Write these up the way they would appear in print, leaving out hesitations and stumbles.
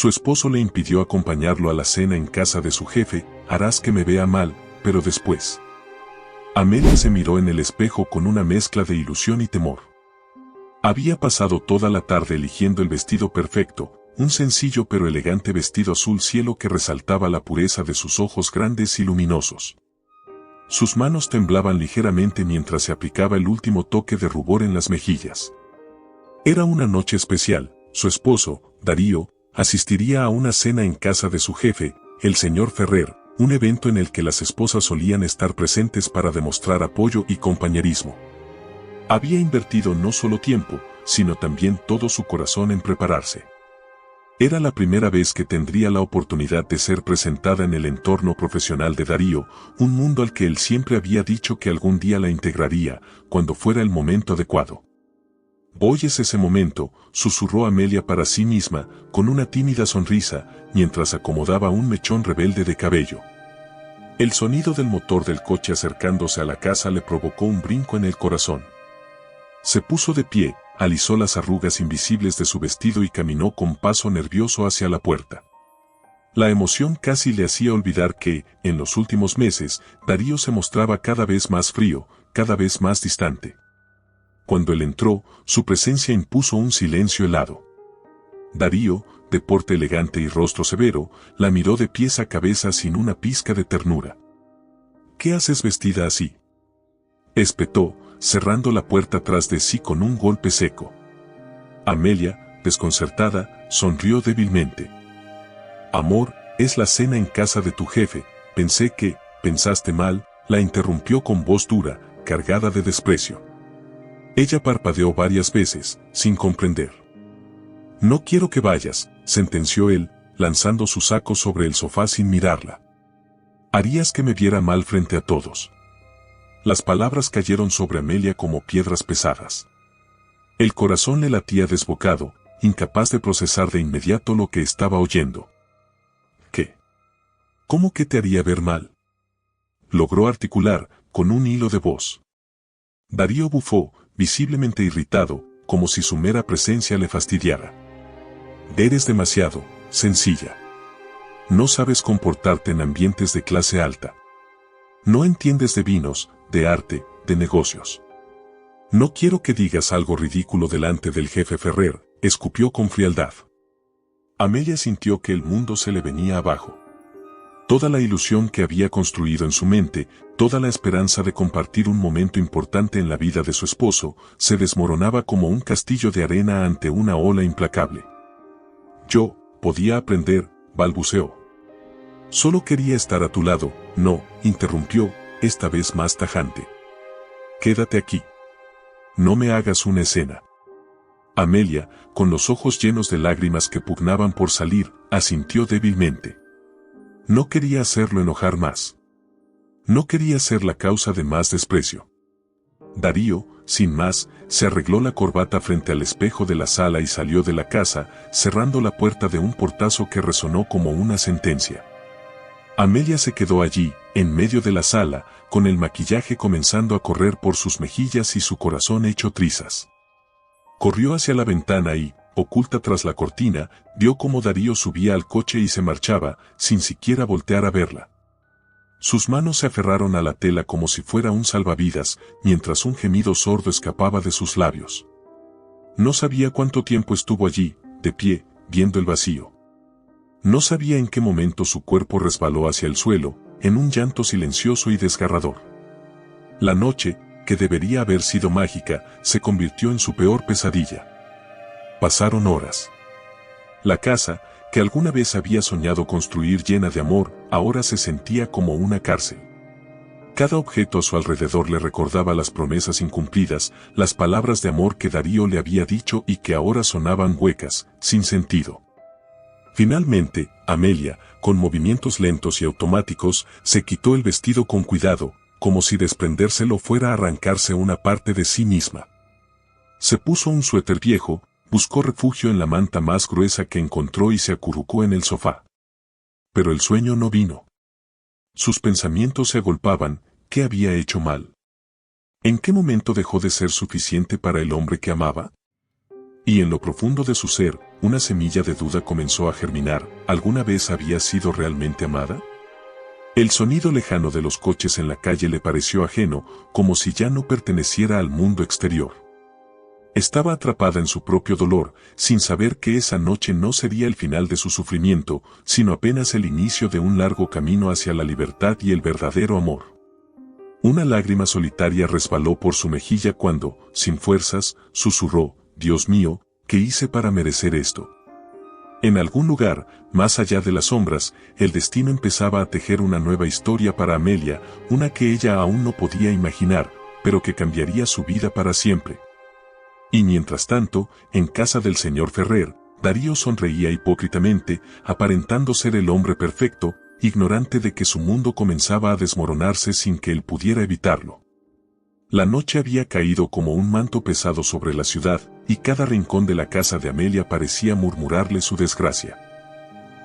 Su esposo le impidió acompañarlo a la cena en casa de su jefe. Harás que me vea mal, pero después. Amelia se miró en el espejo con una mezcla de ilusión y temor. Había pasado toda la tarde eligiendo el vestido perfecto, un sencillo pero elegante vestido azul cielo que resaltaba la pureza de sus ojos grandes y luminosos. Sus manos temblaban ligeramente mientras se aplicaba el último toque de rubor en las mejillas. Era una noche especial. Su esposo, Darío, asistiría a una cena en casa de su jefe, el señor Ferrer, un evento en el que las esposas solían estar presentes para demostrar apoyo y compañerismo. Había invertido no solo tiempo, sino también todo su corazón en prepararse. Era la primera vez que tendría la oportunidad de ser presentada en el entorno profesional de Darío, un mundo al que él siempre había dicho que algún día la integraría, cuando fuera el momento adecuado. «Hoy es ese momento», susurró Amelia para sí misma, con una tímida sonrisa, mientras acomodaba un mechón rebelde de cabello. El sonido del motor del coche acercándose a la casa le provocó un brinco en el corazón. Se puso de pie, alisó las arrugas invisibles de su vestido y caminó con paso nervioso hacia la puerta. La emoción casi le hacía olvidar que, en los últimos meses, Darío se mostraba cada vez más frío, cada vez más distante. Cuando él entró, su presencia impuso un silencio helado. Darío, de porte elegante y rostro severo, la miró de pies a cabeza sin una pizca de ternura. «¿Qué haces vestida así?», espetó, cerrando la puerta tras de sí con un golpe seco. Amelia, desconcertada, sonrió débilmente. «Amor, es la cena en casa de tu jefe. Pensé que, pensaste mal», la interrumpió con voz dura, cargada de desprecio. Ella parpadeó varias veces, sin comprender. «No quiero que vayas», sentenció él, lanzando su saco sobre el sofá sin mirarla. «Harías que me viera mal frente a todos». Las palabras cayeron sobre Amelia como piedras pesadas. El corazón le latía desbocado, incapaz de procesar de inmediato lo que estaba oyendo. «¿Qué? ¿Cómo que te haría ver mal?», logró articular, con un hilo de voz. Darío bufó, visiblemente irritado, como si su mera presencia le fastidiara. «Eres demasiado sencilla. No sabes comportarte en ambientes de clase alta. No entiendes de vinos, de arte, de negocios. No quiero que digas algo ridículo delante del jefe Ferrer», escupió con frialdad. Amelia sintió que el mundo se le venía abajo. Toda la ilusión que había construido en su mente, toda la esperanza de compartir un momento importante en la vida de su esposo, se desmoronaba como un castillo de arena ante una ola implacable. «Yo podía aprender», balbuceó. «Solo quería estar a tu lado». «No», interrumpió, esta vez más tajante. «Quédate aquí. No me hagas una escena». Amelia, con los ojos llenos de lágrimas que pugnaban por salir, asintió débilmente. No quería hacerlo enojar más. No quería ser la causa de más desprecio. Darío, sin más, se arregló la corbata frente al espejo de la sala y salió de la casa, cerrando la puerta de un portazo que resonó como una sentencia. Amelia se quedó allí, en medio de la sala, con el maquillaje comenzando a correr por sus mejillas y su corazón hecho trizas. Corrió hacia la ventana y, oculta tras la cortina, vio cómo Darío subía al coche y se marchaba, sin siquiera voltear a verla. Sus manos se aferraron a la tela como si fuera un salvavidas, mientras un gemido sordo escapaba de sus labios. No sabía cuánto tiempo estuvo allí, de pie, viendo el vacío. No sabía en qué momento su cuerpo resbaló hacia el suelo, en un llanto silencioso y desgarrador. La noche, que debería haber sido mágica, se convirtió en su peor pesadilla. Pasaron horas. La casa, que alguna vez había soñado construir llena de amor, ahora se sentía como una cárcel. Cada objeto a su alrededor le recordaba las promesas incumplidas, las palabras de amor que Darío le había dicho y que ahora sonaban huecas, sin sentido. Finalmente, Amelia, con movimientos lentos y automáticos, se quitó el vestido con cuidado, como si desprendérselo fuera a arrancarse una parte de sí misma. Se puso un suéter viejo, buscó refugio en la manta más gruesa que encontró y se acurrucó en el sofá. Pero el sueño no vino. Sus pensamientos se agolpaban. ¿Qué había hecho mal? ¿En qué momento dejó de ser suficiente para el hombre que amaba? Y en lo profundo de su ser, una semilla de duda comenzó a germinar. ¿Alguna vez había sido realmente amada? El sonido lejano de los coches en la calle le pareció ajeno, como si ya no perteneciera al mundo exterior. Estaba atrapada en su propio dolor, sin saber que esa noche no sería el final de su sufrimiento, sino apenas el inicio de un largo camino hacia la libertad y el verdadero amor. Una lágrima solitaria resbaló por su mejilla cuando, sin fuerzas, susurró: «Dios mío, ¿qué hice para merecer esto?». En algún lugar, más allá de las sombras, el destino empezaba a tejer una nueva historia para Amelia, una que ella aún no podía imaginar, pero que cambiaría su vida para siempre. Y mientras tanto, en casa del señor Ferrer, Darío sonreía hipócritamente, aparentando ser el hombre perfecto, ignorante de que su mundo comenzaba a desmoronarse sin que él pudiera evitarlo. La noche había caído como un manto pesado sobre la ciudad, y cada rincón de la casa de Amelia parecía murmurarle su desgracia.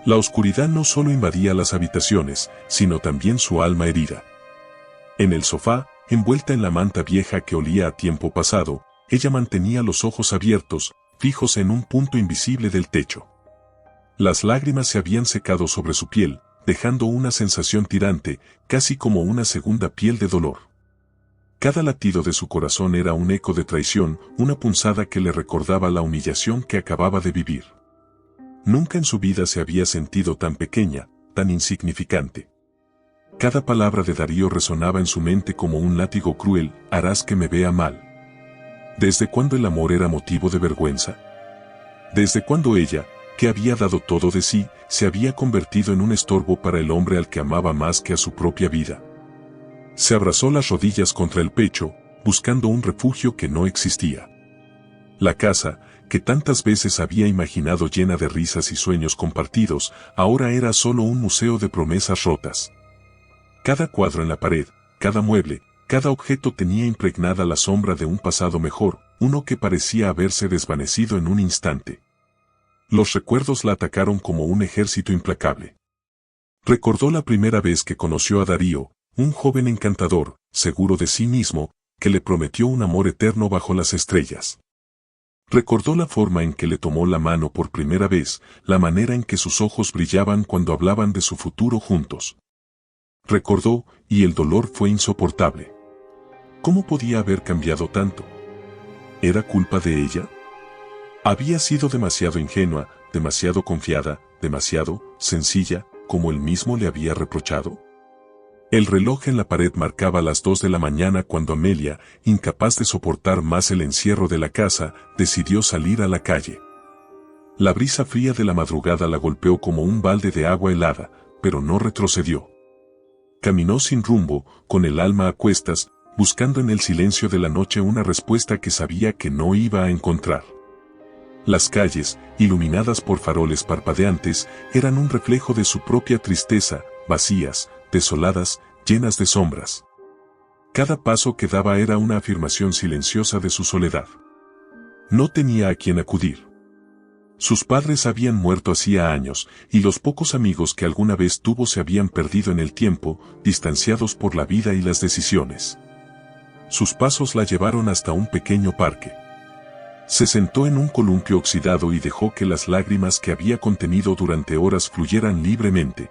La oscuridad no solo invadía las habitaciones, sino también su alma herida. En el sofá, envuelta en la manta vieja que olía a tiempo pasado, ella mantenía los ojos abiertos, fijos en un punto invisible del techo. Las lágrimas se habían secado sobre su piel, dejando una sensación tirante, casi como una segunda piel de dolor. Cada latido de su corazón era un eco de traición, una punzada que le recordaba la humillación que acababa de vivir. Nunca en su vida se había sentido tan pequeña, tan insignificante. Cada palabra de Darío resonaba en su mente como un látigo cruel: «Harás que me vea mal». ¿Desde cuándo el amor era motivo de vergüenza? ¿Desde cuándo ella, que había dado todo de sí, se había convertido en un estorbo para el hombre al que amaba más que a su propia vida? Se abrazó las rodillas contra el pecho, buscando un refugio que no existía. La casa, que tantas veces había imaginado llena de risas y sueños compartidos, ahora era solo un museo de promesas rotas. Cada cuadro en la pared, cada mueble, cada objeto tenía impregnada la sombra de un pasado mejor, uno que parecía haberse desvanecido en un instante. Los recuerdos la atacaron como un ejército implacable. Recordó la primera vez que conoció a Darío, un joven encantador, seguro de sí mismo, que le prometió un amor eterno bajo las estrellas. Recordó la forma en que le tomó la mano por primera vez, la manera en que sus ojos brillaban cuando hablaban de su futuro juntos. Recordó, y el dolor fue insoportable. ¿Cómo podía haber cambiado tanto? ¿Era culpa de ella? Había sido demasiado ingenua, demasiado confiada, demasiado sencilla, como él mismo le había reprochado. El reloj en la pared marcaba las 2 de la mañana cuando Amelia, incapaz de soportar más el encierro de la casa, decidió salir a la calle. La brisa fría de la madrugada la golpeó como un balde de agua helada, pero no retrocedió. Caminó sin rumbo, con el alma a cuestas, buscando en el silencio de la noche una respuesta que sabía que no iba a encontrar. Las calles, iluminadas por faroles parpadeantes, eran un reflejo de su propia tristeza, vacías, desoladas, llenas de sombras. Cada paso que daba era una afirmación silenciosa de su soledad. No tenía a quien acudir. Sus padres habían muerto hacía años, y los pocos amigos que alguna vez tuvo se habían perdido en el tiempo, distanciados por la vida y las decisiones. Sus pasos la llevaron hasta un pequeño parque. Se sentó en un columpio oxidado y dejó que las lágrimas que había contenido durante horas fluyeran libremente.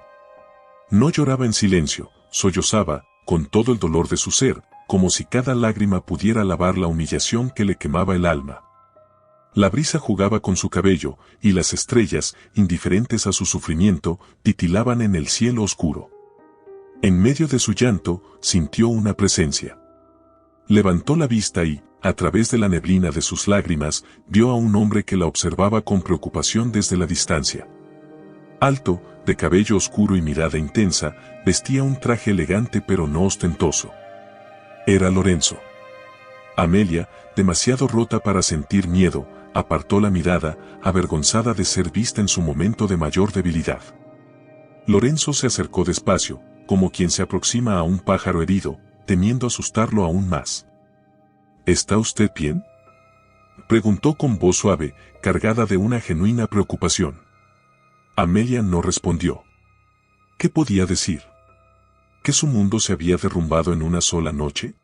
No lloraba en silencio, sollozaba, con todo el dolor de su ser, como si cada lágrima pudiera lavar la humillación que le quemaba el alma. La brisa jugaba con su cabello, y las estrellas, indiferentes a su sufrimiento, titilaban en el cielo oscuro. En medio de su llanto, sintió una presencia. Levantó la vista y, a través de la neblina de sus lágrimas, vio a un hombre que la observaba con preocupación desde la distancia. Alto, de cabello oscuro y mirada intensa, vestía un traje elegante pero no ostentoso. Era Lorenzo. Amelia, demasiado rota para sentir miedo, apartó la mirada, avergonzada de ser vista en su momento de mayor debilidad. Lorenzo se acercó despacio, como quien se aproxima a un pájaro herido, temiendo asustarlo aún más. ¿Está usted bien?, preguntó con voz suave, cargada de una genuina preocupación. Amelia no respondió. ¿Qué podía decir? ¿Que su mundo se había derrumbado en una sola noche?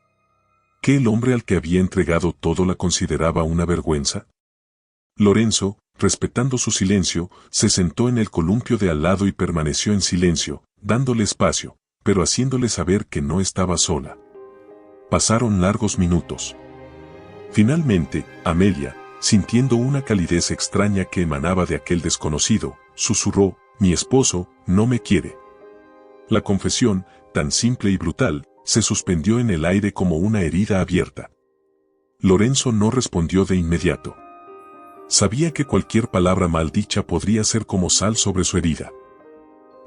¿Que el hombre al que había entregado todo la consideraba una vergüenza? Lorenzo, respetando su silencio, se sentó en el columpio de al lado y permaneció en silencio, dándole espacio, pero haciéndole saber que no estaba sola. Pasaron largos minutos. Finalmente, Amelia, sintiendo una calidez extraña que emanaba de aquel desconocido, susurró: «Mi esposo no me quiere». La confesión, tan simple y brutal, se suspendió en el aire como una herida abierta. Lorenzo no respondió de inmediato. Sabía que cualquier palabra maldicha podría ser como sal sobre su herida.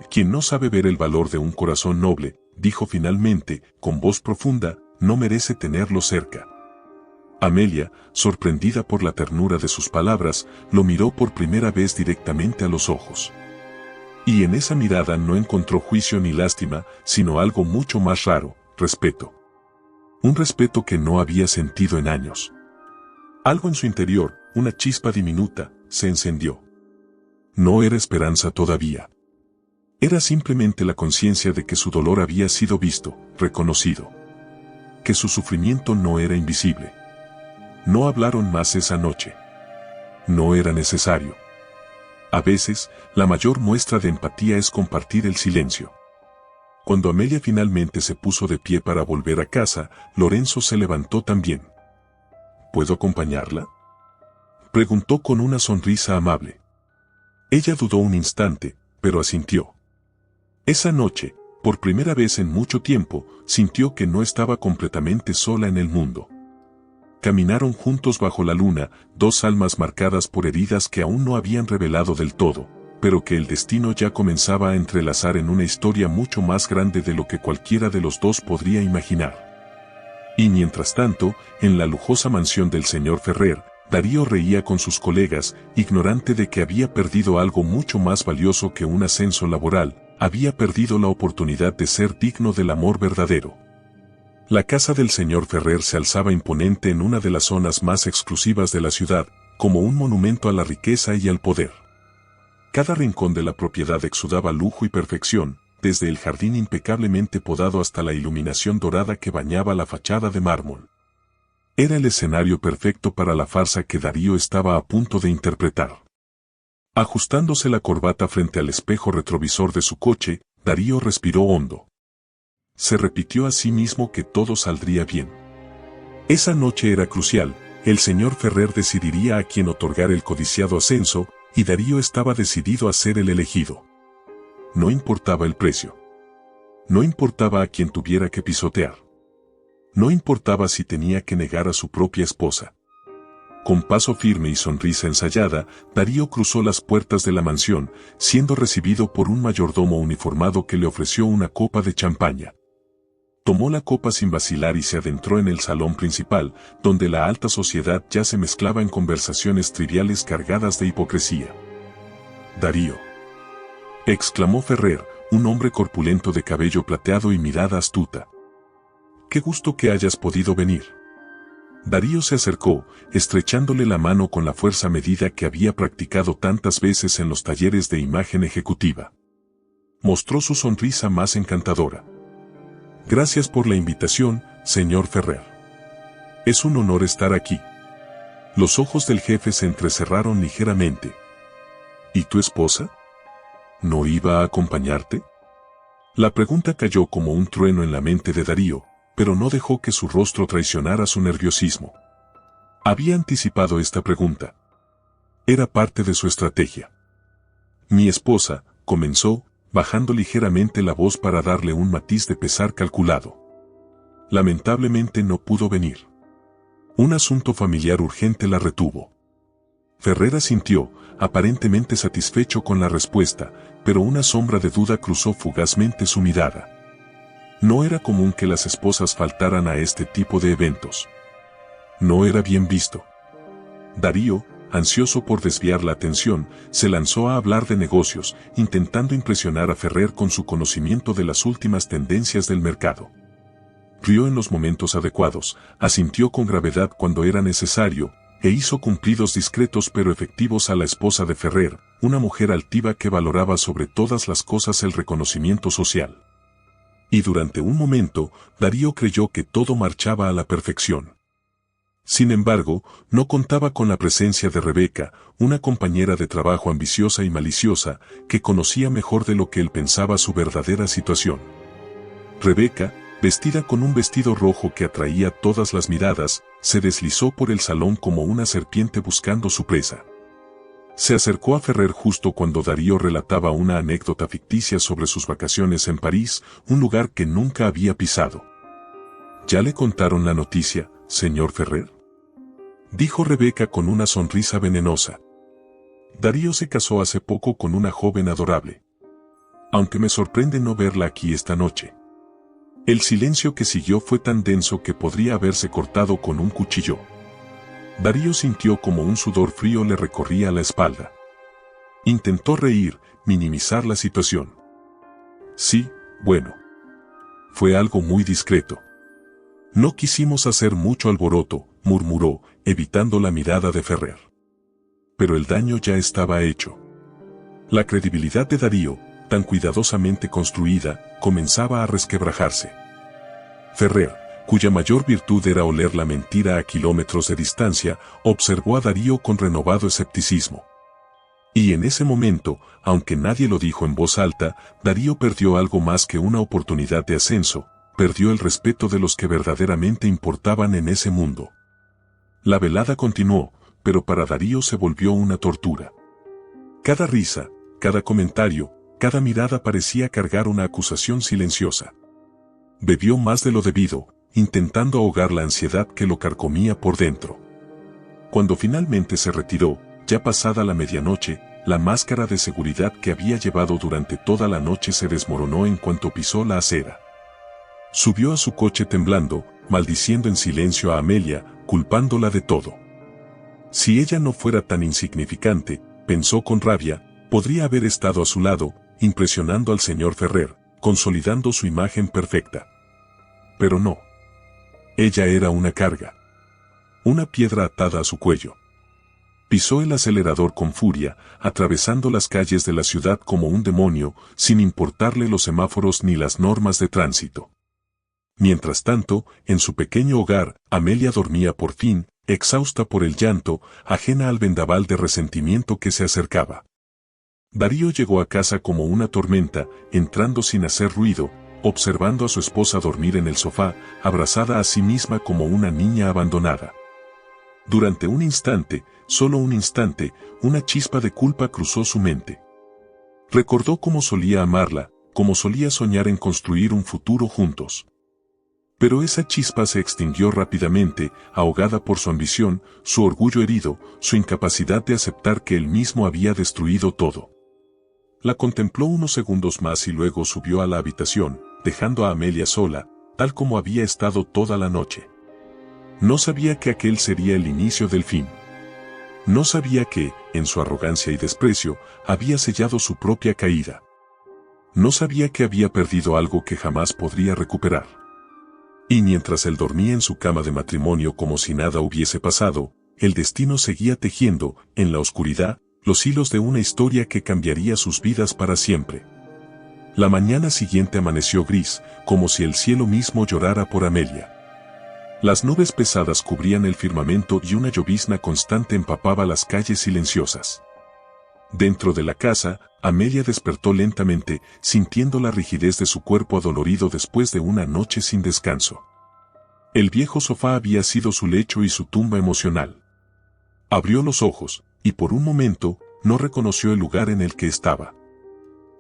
«Quien no sabe ver el valor de un corazón noble», dijo finalmente, con voz profunda, «no merece tenerlo cerca». Amelia, sorprendida por la ternura de sus palabras, lo miró por primera vez directamente a los ojos. Y en esa mirada no encontró juicio ni lástima, sino algo mucho más raro: respeto. Un respeto que no había sentido en años. Algo en su interior, una chispa diminuta, se encendió. No era esperanza todavía. Era simplemente la conciencia de que su dolor había sido visto, reconocido. Que su sufrimiento no era invisible. No hablaron más esa noche. No era necesario. A veces, la mayor muestra de empatía es compartir el silencio. Cuando Amelia finalmente se puso de pie para volver a casa, Lorenzo se levantó también. ¿Puedo acompañarla?, preguntó con una sonrisa amable. Ella dudó un instante, pero asintió. Esa noche, por primera vez en mucho tiempo, sintió que no estaba completamente sola en el mundo. Caminaron juntos bajo la luna, dos almas marcadas por heridas que aún no habían revelado del todo, pero que el destino ya comenzaba a entrelazar en una historia mucho más grande de lo que cualquiera de los dos podría imaginar. Y mientras tanto, en la lujosa mansión del señor Ferrer, Darío reía con sus colegas, ignorante de que había perdido algo mucho más valioso que un ascenso laboral: había perdido la oportunidad de ser digno del amor verdadero. La casa del señor Ferrer se alzaba imponente en una de las zonas más exclusivas de la ciudad, como un monumento a la riqueza y al poder. Cada rincón de la propiedad exudaba lujo y perfección, desde el jardín impecablemente podado hasta la iluminación dorada que bañaba la fachada de mármol. Era el escenario perfecto para la farsa que Darío estaba a punto de interpretar. Ajustándose la corbata frente al espejo retrovisor de su coche, Darío respiró hondo. Se repitió a sí mismo que todo saldría bien. Esa noche era crucial: el señor Ferrer decidiría a quién otorgar el codiciado ascenso, y Darío estaba decidido a ser el elegido. No importaba el precio. No importaba a quién tuviera que pisotear. No importaba si tenía que negar a su propia esposa. Con paso firme y sonrisa ensayada, Darío cruzó las puertas de la mansión, siendo recibido por un mayordomo uniformado que le ofreció una copa de champaña. Tomó la copa sin vacilar y se adentró en el salón principal, donde la alta sociedad ya se mezclaba en conversaciones triviales cargadas de hipocresía. «Darío», exclamó Ferrer, un hombre corpulento de cabello plateado y mirada astuta. «Qué gusto que hayas podido venir». Darío se acercó, estrechándole la mano con la fuerza medida que había practicado tantas veces en los talleres de imagen ejecutiva. Mostró su sonrisa más encantadora. «Gracias por la invitación, señor Ferrer. Es un honor estar aquí». Los ojos del jefe se entrecerraron ligeramente. «¿Y tu esposa? ¿No iba a acompañarte?». La pregunta cayó como un trueno en la mente de Darío, pero no dejó que su rostro traicionara su nerviosismo. Había anticipado esta pregunta. Era parte de su estrategia. «Mi esposa», comenzó, bajando ligeramente la voz para darle un matiz de pesar calculado. «Lamentablemente no pudo venir. Un asunto familiar urgente la retuvo». Ferrer asintió, aparentemente satisfecho con la respuesta, pero una sombra de duda cruzó fugazmente su mirada. No era común que las esposas faltaran a este tipo de eventos. No era bien visto. Darío, ansioso por desviar la atención, se lanzó a hablar de negocios, intentando impresionar a Ferrer con su conocimiento de las últimas tendencias del mercado. Rió en los momentos adecuados, asintió con gravedad cuando era necesario, e hizo cumplidos discretos pero efectivos a la esposa de Ferrer, una mujer altiva que valoraba sobre todas las cosas el reconocimiento social. Y durante un momento, Darío creyó que todo marchaba a la perfección. Sin embargo, no contaba con la presencia de Rebeca, una compañera de trabajo ambiciosa y maliciosa, que conocía mejor de lo que él pensaba su verdadera situación. Rebeca, vestida con un vestido rojo que atraía todas las miradas, se deslizó por el salón como una serpiente buscando su presa. Se acercó a Ferrer justo cuando Darío relataba una anécdota ficticia sobre sus vacaciones en París, un lugar que nunca había pisado. ¿Ya le contaron la noticia, señor Ferrer?, dijo Rebeca con una sonrisa venenosa. Darío se casó hace poco con una joven adorable. Aunque me sorprende no verla aquí esta noche. El silencio que siguió fue tan denso que podría haberse cortado con un cuchillo. Darío sintió como un sudor frío le recorría la espalda. Intentó reír, minimizar la situación. Sí, bueno. Fue algo muy discreto. No quisimos hacer mucho alboroto, murmuró, evitando la mirada de Ferrer. Pero el daño ya estaba hecho. La credibilidad de Darío, tan cuidadosamente construida, comenzaba a resquebrajarse. Ferrer, cuya mayor virtud era oler la mentira a kilómetros de distancia, observó a Darío con renovado escepticismo. Y en ese momento, aunque nadie lo dijo en voz alta, Darío perdió algo más que una oportunidad de ascenso, perdió el respeto de los que verdaderamente importaban en ese mundo. La velada continuó, pero para Darío se volvió una tortura. Cada risa, cada comentario, cada mirada parecía cargar una acusación silenciosa. Bebió más de lo debido, intentando ahogar la ansiedad que lo carcomía por dentro. Cuando finalmente se retiró, ya pasada la medianoche, la máscara de seguridad que había llevado durante toda la noche se desmoronó en cuanto pisó la acera. Subió a su coche temblando, maldiciendo en silencio a Amelia, culpándola de todo. Si ella no fuera tan insignificante, pensó con rabia, podría haber estado a su lado, impresionando al señor Ferrer, consolidando su imagen perfecta. Pero no. Ella era una carga. Una piedra atada a su cuello. Pisó el acelerador con furia, atravesando las calles de la ciudad como un demonio, sin importarle los semáforos ni las normas de tránsito. Mientras tanto, en su pequeño hogar, Amelia dormía por fin, exhausta por el llanto, ajena al vendaval de resentimiento que se acercaba. Darío llegó a casa como una tormenta, entrando sin hacer ruido, observando a su esposa dormir en el sofá, abrazada a sí misma como una niña abandonada. Durante un instante, solo un instante, una chispa de culpa cruzó su mente. Recordó cómo solía amarla, cómo solía soñar en construir un futuro juntos. Pero esa chispa se extinguió rápidamente, ahogada por su ambición, su orgullo herido, su incapacidad de aceptar que él mismo había destruido todo. La contempló unos segundos más y luego subió a la habitación, dejando a Amelia sola, tal como había estado toda la noche. No sabía que aquel sería el inicio del fin. No sabía que, en su arrogancia y desprecio, había sellado su propia caída. No sabía que había perdido algo que jamás podría recuperar. Y mientras él dormía en su cama de matrimonio como si nada hubiese pasado, el destino seguía tejiendo, en la oscuridad, los hilos de una historia que cambiaría sus vidas para siempre. La mañana siguiente amaneció gris, como si el cielo mismo llorara por Amelia. Las nubes pesadas cubrían el firmamento y una llovizna constante empapaba las calles silenciosas. Dentro de la casa, Amelia despertó lentamente, sintiendo la rigidez de su cuerpo adolorido después de una noche sin descanso. El viejo sofá había sido su lecho y su tumba emocional. Abrió los ojos, y por un momento, no reconoció el lugar en el que estaba.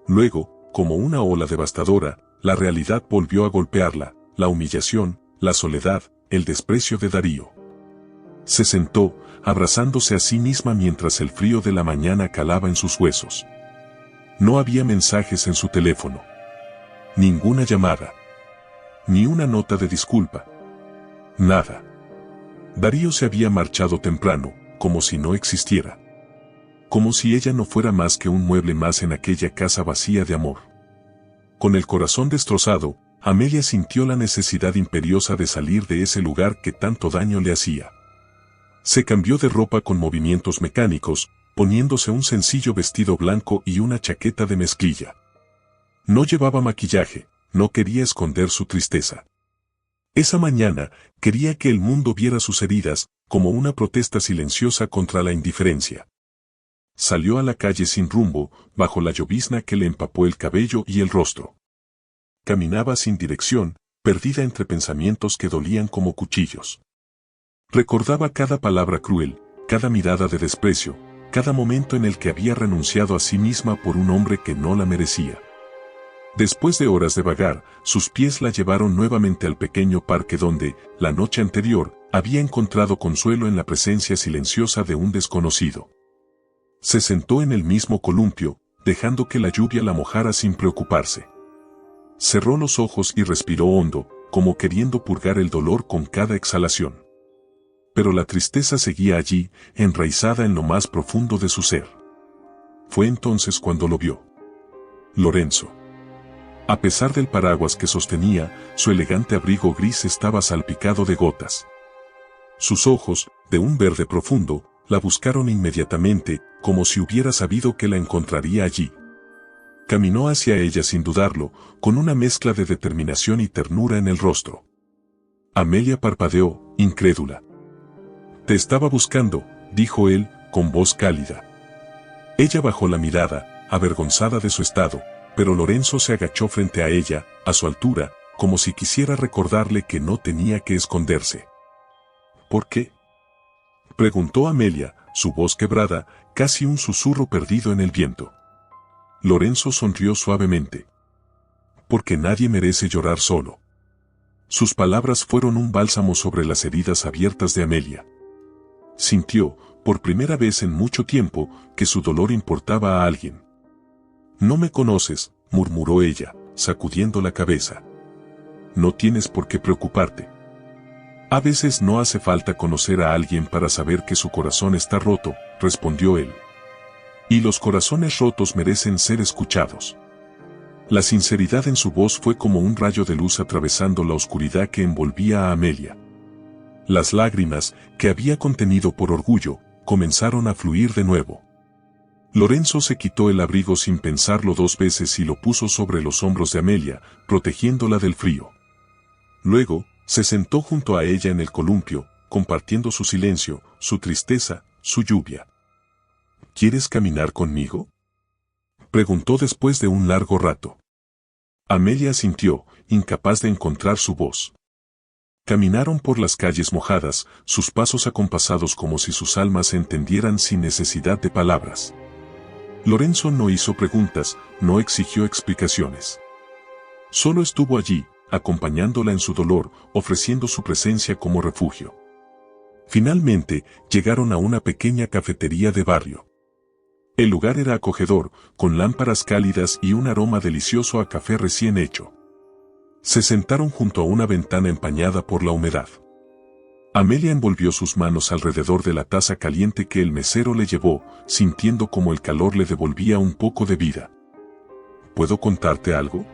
Luego, como una ola devastadora, la realidad volvió a golpearla, la humillación, la soledad, el desprecio de Darío. Se sentó, abrazándose a sí misma mientras el frío de la mañana calaba en sus huesos. No había mensajes en su teléfono. Ninguna llamada. Ni una nota de disculpa. Nada. Darío se había marchado temprano, como si no existiera. Como si ella no fuera más que un mueble más en aquella casa vacía de amor. Con el corazón destrozado, Amelia sintió la necesidad imperiosa de salir de ese lugar que tanto daño le hacía. Se cambió de ropa con movimientos mecánicos, poniéndose un sencillo vestido blanco y una chaqueta de mezclilla. No llevaba maquillaje, no quería esconder su tristeza. Esa mañana, quería que el mundo viera sus heridas, como una protesta silenciosa contra la indiferencia. Salió a la calle sin rumbo, bajo la llovizna que le empapó el cabello y el rostro. Caminaba sin dirección, perdida entre pensamientos que dolían como cuchillos. Recordaba cada palabra cruel, cada mirada de desprecio, cada momento en el que había renunciado a sí misma por un hombre que no la merecía. Después de horas de vagar, sus pies la llevaron nuevamente al pequeño parque donde, la noche anterior, había encontrado consuelo en la presencia silenciosa de un desconocido. Se sentó en el mismo columpio, dejando que la lluvia la mojara sin preocuparse. Cerró los ojos y respiró hondo, como queriendo purgar el dolor con cada exhalación. Pero la tristeza seguía allí, enraizada en lo más profundo de su ser. Fue entonces cuando lo vio. Lorenzo. A pesar del paraguas que sostenía, su elegante abrigo gris estaba salpicado de gotas. Sus ojos, de un verde profundo, la buscaron inmediatamente, como si hubiera sabido que la encontraría allí. Caminó hacia ella sin dudarlo, con una mezcla de determinación y ternura en el rostro. Amelia parpadeó, incrédula. «Te estaba buscando», dijo él, con voz cálida. Ella bajó la mirada, avergonzada de su estado, pero Lorenzo se agachó frente a ella, a su altura, como si quisiera recordarle que no tenía que esconderse. «¿Por qué?», preguntó Amelia, su voz quebrada, casi un susurro perdido en el viento. Lorenzo sonrió suavemente. «Porque nadie merece llorar solo». Sus palabras fueron un bálsamo sobre las heridas abiertas de Amelia. Sintió, por primera vez en mucho tiempo, que su dolor importaba a alguien. «No me conoces», murmuró ella, sacudiendo la cabeza. «No tienes por qué preocuparte. A veces no hace falta conocer a alguien para saber que su corazón está roto», respondió él. «Y los corazones rotos merecen ser escuchados». La sinceridad en su voz fue como un rayo de luz atravesando la oscuridad que envolvía a Amelia. Las lágrimas, que había contenido por orgullo, comenzaron a fluir de nuevo. Lorenzo se quitó el abrigo sin pensarlo dos veces y lo puso sobre los hombros de Amelia, protegiéndola del frío. Luego, se sentó junto a ella en el columpio, compartiendo su silencio, su tristeza, su lluvia. «¿Quieres caminar conmigo?», preguntó después de un largo rato. Amelia asintió, incapaz de encontrar su voz. Caminaron por las calles mojadas, sus pasos acompasados como si sus almas se entendieran sin necesidad de palabras. Lorenzo no hizo preguntas, no exigió explicaciones. Solo estuvo allí, acompañándola en su dolor, ofreciendo su presencia como refugio. Finalmente, llegaron a una pequeña cafetería de barrio. El lugar era acogedor, con lámparas cálidas y un aroma delicioso a café recién hecho. Se sentaron junto a una ventana empañada por la humedad. Amelia envolvió sus manos alrededor de la taza caliente que el mesero le llevó, sintiendo como el calor le devolvía un poco de vida. «¿Puedo contarte algo?»,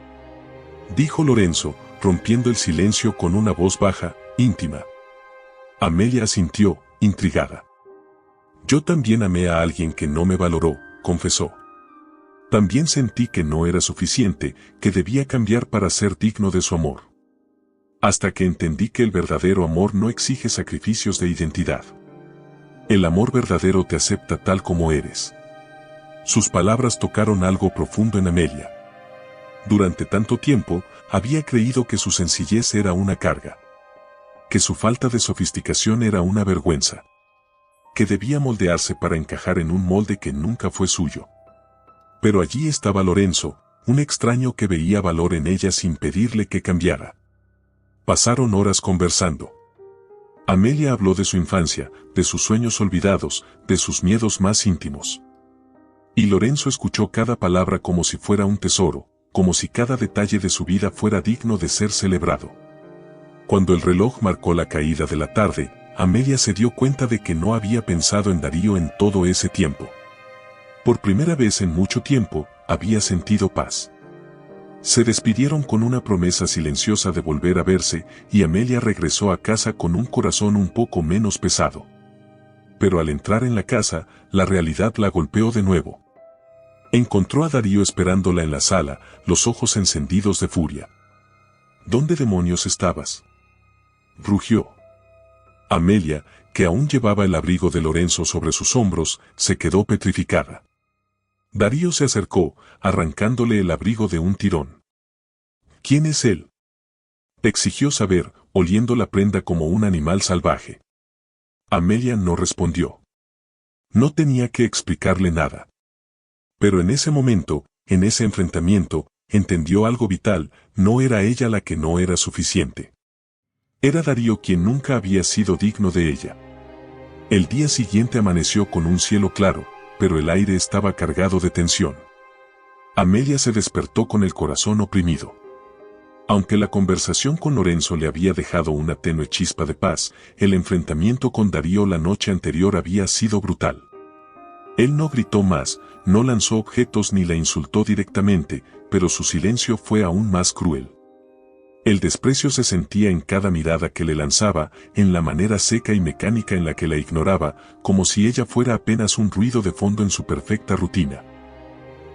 dijo Lorenzo, rompiendo el silencio con una voz baja, íntima. Amelia asintió, intrigada. «Yo también amé a alguien que no me valoró», confesó. «También sentí que no era suficiente, que debía cambiar para ser digno de su amor. Hasta que entendí que el verdadero amor no exige sacrificios de identidad. El amor verdadero te acepta tal como eres». Sus palabras tocaron algo profundo en Amelia. Durante tanto tiempo, había creído que su sencillez era una carga. Que su falta de sofisticación era una vergüenza. Que debía moldearse para encajar en un molde que nunca fue suyo. Pero allí estaba Lorenzo, un extraño que veía valor en ella sin pedirle que cambiara. Pasaron horas conversando. Amelia habló de su infancia, de sus sueños olvidados, de sus miedos más íntimos. Y Lorenzo escuchó cada palabra como si fuera un tesoro, como si cada detalle de su vida fuera digno de ser celebrado. Cuando el reloj marcó la caída de la tarde, Amelia se dio cuenta de que no había pensado en Darío en todo ese tiempo. Por primera vez en mucho tiempo, había sentido paz. Se despidieron con una promesa silenciosa de volver a verse, y Amelia regresó a casa con un corazón un poco menos pesado. Pero al entrar en la casa, la realidad la golpeó de nuevo. Encontró a Darío esperándola en la sala, los ojos encendidos de furia. «¿Dónde demonios estabas?», rugió. Amelia, que aún llevaba el abrigo de Lorenzo sobre sus hombros, se quedó petrificada. Darío se acercó, arrancándole el abrigo de un tirón. ¿Quién es él?, exigió saber, oliendo la prenda como un animal salvaje. Amelia no respondió. No tenía que explicarle nada. Pero en ese momento, en ese enfrentamiento, entendió algo vital: no era ella la que no era suficiente. Era Darío quien nunca había sido digno de ella. El día siguiente amaneció con un cielo claro, pero el aire estaba cargado de tensión. Amelia se despertó con el corazón oprimido. Aunque la conversación con Lorenzo le había dejado una tenue chispa de paz, el enfrentamiento con Darío la noche anterior había sido brutal. Él no gritó más, no lanzó objetos ni la insultó directamente, pero su silencio fue aún más cruel. El desprecio se sentía en cada mirada que le lanzaba, en la manera seca y mecánica en la que la ignoraba, como si ella fuera apenas un ruido de fondo en su perfecta rutina.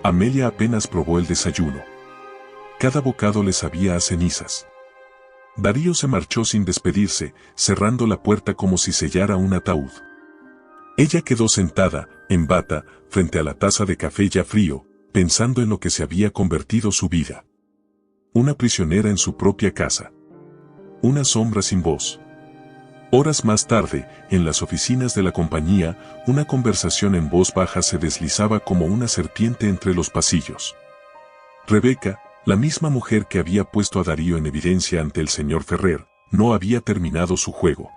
Amelia apenas probó el desayuno. Cada bocado le sabía a cenizas. Darío se marchó sin despedirse, cerrando la puerta como si sellara un ataúd. Ella quedó sentada, en bata, frente a la taza de café ya frío, pensando en lo que se había convertido su vida. Una prisionera en su propia casa. Una sombra sin voz. Horas más tarde, en las oficinas de la compañía, una conversación en voz baja se deslizaba como una serpiente entre los pasillos. Rebeca, la misma mujer que había puesto a Darío en evidencia ante el señor Ferrer, no había terminado su juego.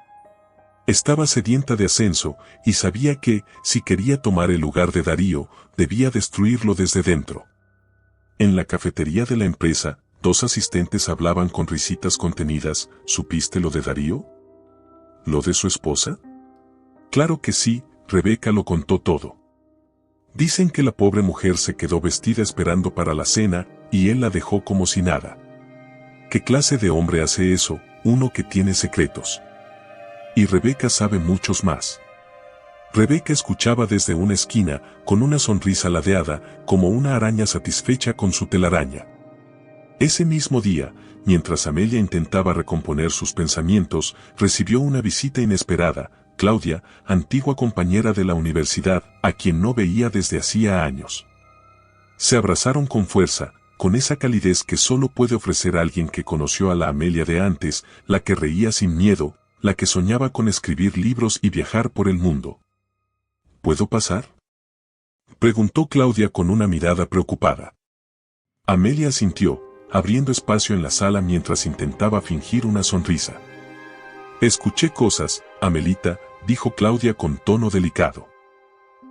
Estaba sedienta de ascenso, y sabía que, si quería tomar el lugar de Darío, debía destruirlo desde dentro. En la cafetería de la empresa, dos asistentes hablaban con risitas contenidas. ¿Supiste lo de Darío? ¿Lo de su esposa? Claro que sí, Rebeca lo contó todo. Dicen que la pobre mujer se quedó vestida esperando para la cena, y él la dejó como si nada. ¿Qué clase de hombre hace eso? Uno que tiene secretos. Y Rebeca sabe muchos más. Rebeca escuchaba desde una esquina, con una sonrisa ladeada, como una araña satisfecha con su telaraña. Ese mismo día, mientras Amelia intentaba recomponer sus pensamientos, recibió una visita inesperada: Claudia, antigua compañera de la universidad, a quien no veía desde hacía años. Se abrazaron con fuerza, con esa calidez que solo puede ofrecer alguien que conoció a la Amelia de antes, la que reía sin miedo, la que soñaba con escribir libros y viajar por el mundo. ¿Puedo pasar?, preguntó Claudia con una mirada preocupada. Amelia asintió, abriendo espacio en la sala mientras intentaba fingir una sonrisa. Escuché cosas, Amelita, dijo Claudia con tono delicado.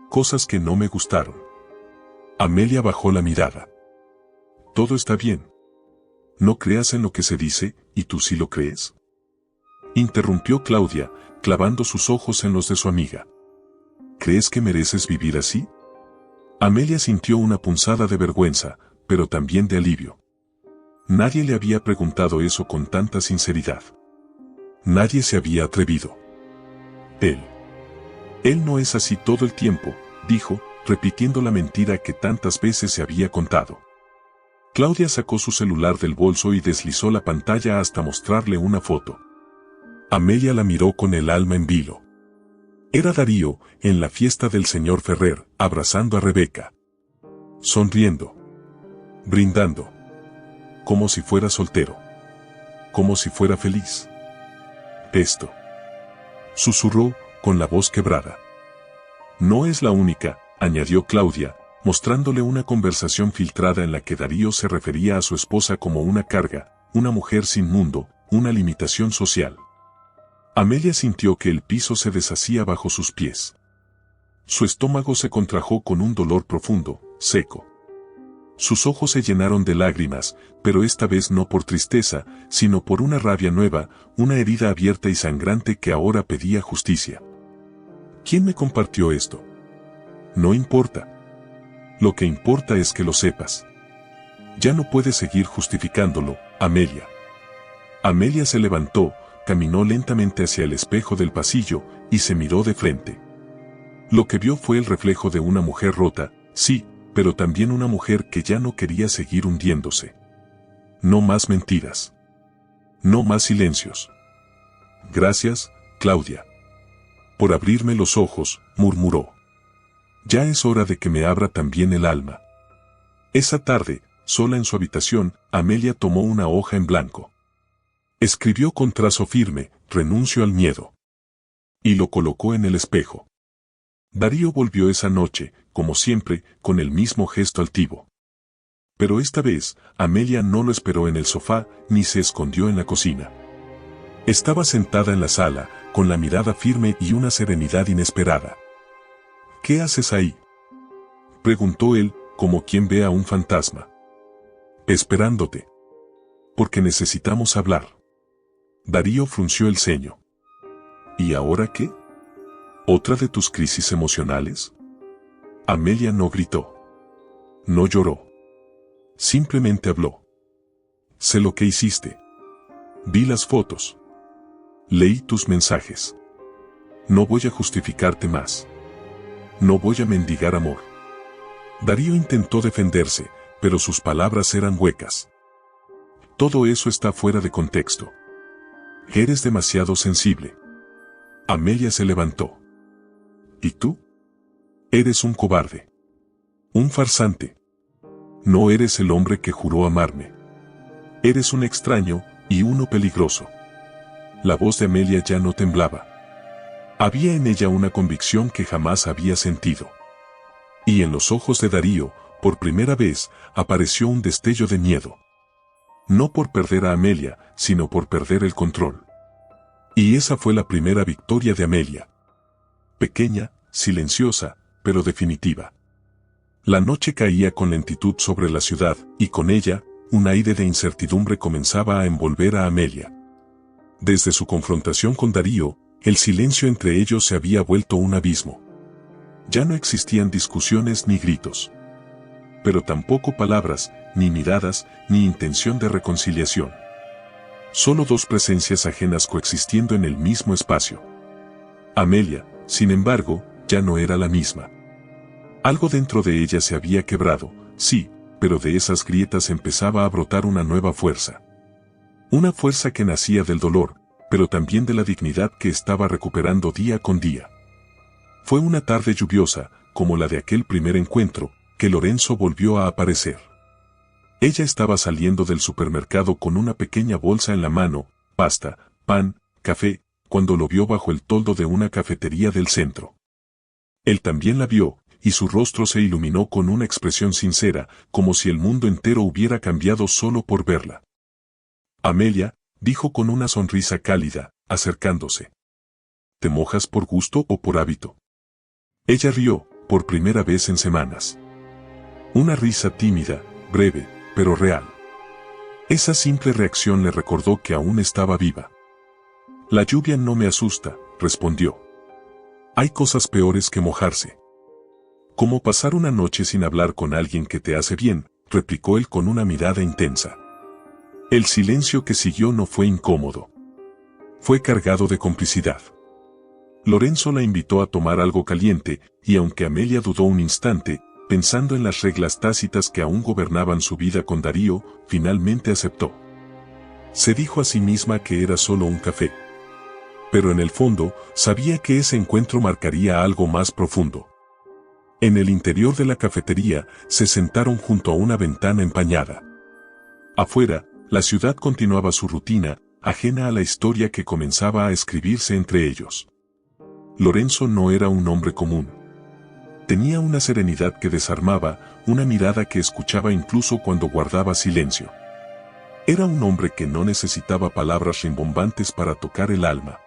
Cosas que no me gustaron. Amelia bajó la mirada. Todo está bien. No creas en lo que se dice, ¿y tú sí lo crees?, interrumpió Claudia, clavando sus ojos en los de su amiga. ¿Crees que mereces vivir así? Amelia sintió una punzada de vergüenza, pero también de alivio. Nadie le había preguntado eso con tanta sinceridad. Nadie se había atrevido. Él no es así todo el tiempo, dijo, repitiendo la mentira que tantas veces se había contado. Claudia sacó su celular del bolso y deslizó la pantalla hasta mostrarle una foto. Amelia la miró con el alma en vilo. Era Darío, en la fiesta del señor Ferrer, abrazando a Rebeca. Sonriendo. Brindando. Como si fuera soltero. Como si fuera feliz. Esto. Susurró, con la voz quebrada. No es la única, añadió Claudia, mostrándole una conversación filtrada en la que Darío se refería a su esposa como una carga, una mujer sin mundo, una limitación social. Amelia sintió que el piso se deshacía bajo sus pies. Su estómago se contrajo con un dolor profundo, seco. Sus ojos se llenaron de lágrimas, pero esta vez no por tristeza, sino por una rabia nueva, una herida abierta y sangrante que ahora pedía justicia. ¿Quién me compartió esto? No importa. Lo que importa es que lo sepas. Ya no puedes seguir justificándolo, Amelia. Amelia se levantó, caminó lentamente hacia el espejo del pasillo, y se miró de frente. Lo que vio fue el reflejo de una mujer rota, sí, pero también una mujer que ya no quería seguir hundiéndose. No más mentiras. No más silencios. Gracias, Claudia. Por abrirme los ojos, murmuró. Ya es hora de que me abra también el alma. Esa tarde, sola en su habitación, Amelia tomó una hoja en blanco. Escribió con trazo firme, renuncio al miedo. Y lo colocó en el espejo. Darío volvió esa noche, como siempre, con el mismo gesto altivo. Pero esta vez, Amelia no lo esperó en el sofá, ni se escondió en la cocina. Estaba sentada en la sala, con la mirada firme y una serenidad inesperada. ¿Qué haces ahí?, preguntó él, como quien ve a un fantasma. Esperándote. Porque necesitamos hablar. Darío frunció el ceño. ¿Y ahora qué? ¿Otra de tus crisis emocionales? Amelia no gritó. No lloró. Simplemente habló. Sé lo que hiciste. Vi las fotos. Leí tus mensajes. No voy a justificarte más. No voy a mendigar amor. Darío intentó defenderse, pero sus palabras eran huecas. Todo eso está fuera de contexto. Eres demasiado sensible. Amelia se levantó. ¿Y tú? Eres un cobarde. Un farsante. No eres el hombre que juró amarme. Eres un extraño, y uno peligroso. La voz de Amelia ya no temblaba. Había en ella una convicción que jamás había sentido. Y en los ojos de Darío, por primera vez, apareció un destello de miedo. No por perder a Amelia, sino por perder el control. Y esa fue la primera victoria de Amelia. Pequeña, silenciosa, pero definitiva. La noche caía con lentitud sobre la ciudad, y con ella, un aire de incertidumbre comenzaba a envolver a Amelia. Desde su confrontación con Darío, el silencio entre ellos se había vuelto un abismo. Ya no existían discusiones ni gritos. Pero tampoco palabras, ni miradas, ni intención de reconciliación. Solo dos presencias ajenas coexistiendo en el mismo espacio. Amelia, sin embargo, ya no era la misma. Algo dentro de ella se había quebrado, sí, pero de esas grietas empezaba a brotar una nueva fuerza. Una fuerza que nacía del dolor, pero también de la dignidad que estaba recuperando día con día. Fue una tarde lluviosa, como la de aquel primer encuentro, que Lorenzo volvió a aparecer. Ella estaba saliendo del supermercado con una pequeña bolsa en la mano, pasta, pan, café, cuando lo vio bajo el toldo de una cafetería del centro. Él también la vio, y su rostro se iluminó con una expresión sincera, como si el mundo entero hubiera cambiado solo por verla. Amelia, dijo con una sonrisa cálida, acercándose. ¿Te mojas por gusto o por hábito? Ella rió, por primera vez en semanas. Una risa tímida, breve, pero real. Esa simple reacción le recordó que aún estaba viva. La lluvia no me asusta, respondió. Hay cosas peores que mojarse. Como pasar una noche sin hablar con alguien que te hace bien, replicó él con una mirada intensa. El silencio que siguió no fue incómodo. Fue cargado de complicidad. Lorenzo la invitó a tomar algo caliente, y aunque Amelia dudó un instante, pensando en las reglas tácitas que aún gobernaban su vida con Darío, finalmente aceptó. Se dijo a sí misma que era solo un café. Pero en el fondo, sabía que ese encuentro marcaría algo más profundo. En el interior de la cafetería, se sentaron junto a una ventana empañada. Afuera, la ciudad continuaba su rutina, ajena a la historia que comenzaba a escribirse entre ellos. Lorenzo no era un hombre común. Tenía una serenidad que desarmaba, una mirada que escuchaba incluso cuando guardaba silencio. Era un hombre que no necesitaba palabras rimbombantes para tocar el alma.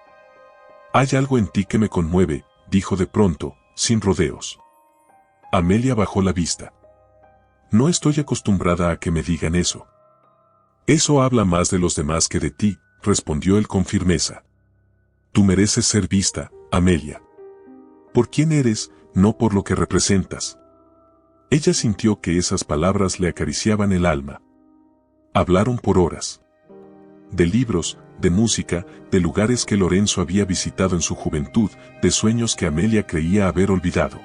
Hay algo en ti que me conmueve, dijo de pronto, sin rodeos. Amelia bajó la vista. No estoy acostumbrada a que me digan eso. Eso habla más de los demás que de ti, respondió él con firmeza. Tú mereces ser vista, Amelia. Por quién eres, no por lo que representas. Ella sintió que esas palabras le acariciaban el alma. Hablaron por horas. De libros, de música, de lugares que Lorenzo había visitado en su juventud, de sueños que Amelia creía haber olvidado.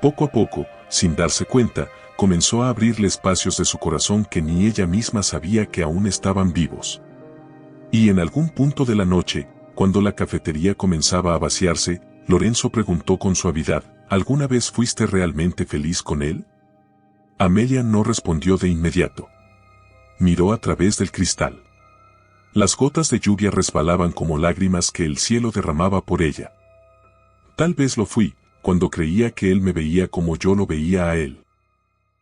Poco a poco, sin darse cuenta, comenzó a abrirle espacios de su corazón que ni ella misma sabía que aún estaban vivos. Y en algún punto de la noche, Cuando la cafetería comenzaba a vaciarse, Lorenzo preguntó con suavidad, ¿alguna vez fuiste realmente feliz con él? Amelia no respondió de inmediato. Miró a través del cristal. Las gotas de lluvia resbalaban como lágrimas que el cielo derramaba por ella. Tal vez lo fui, cuando creía que él me veía como yo lo veía a él.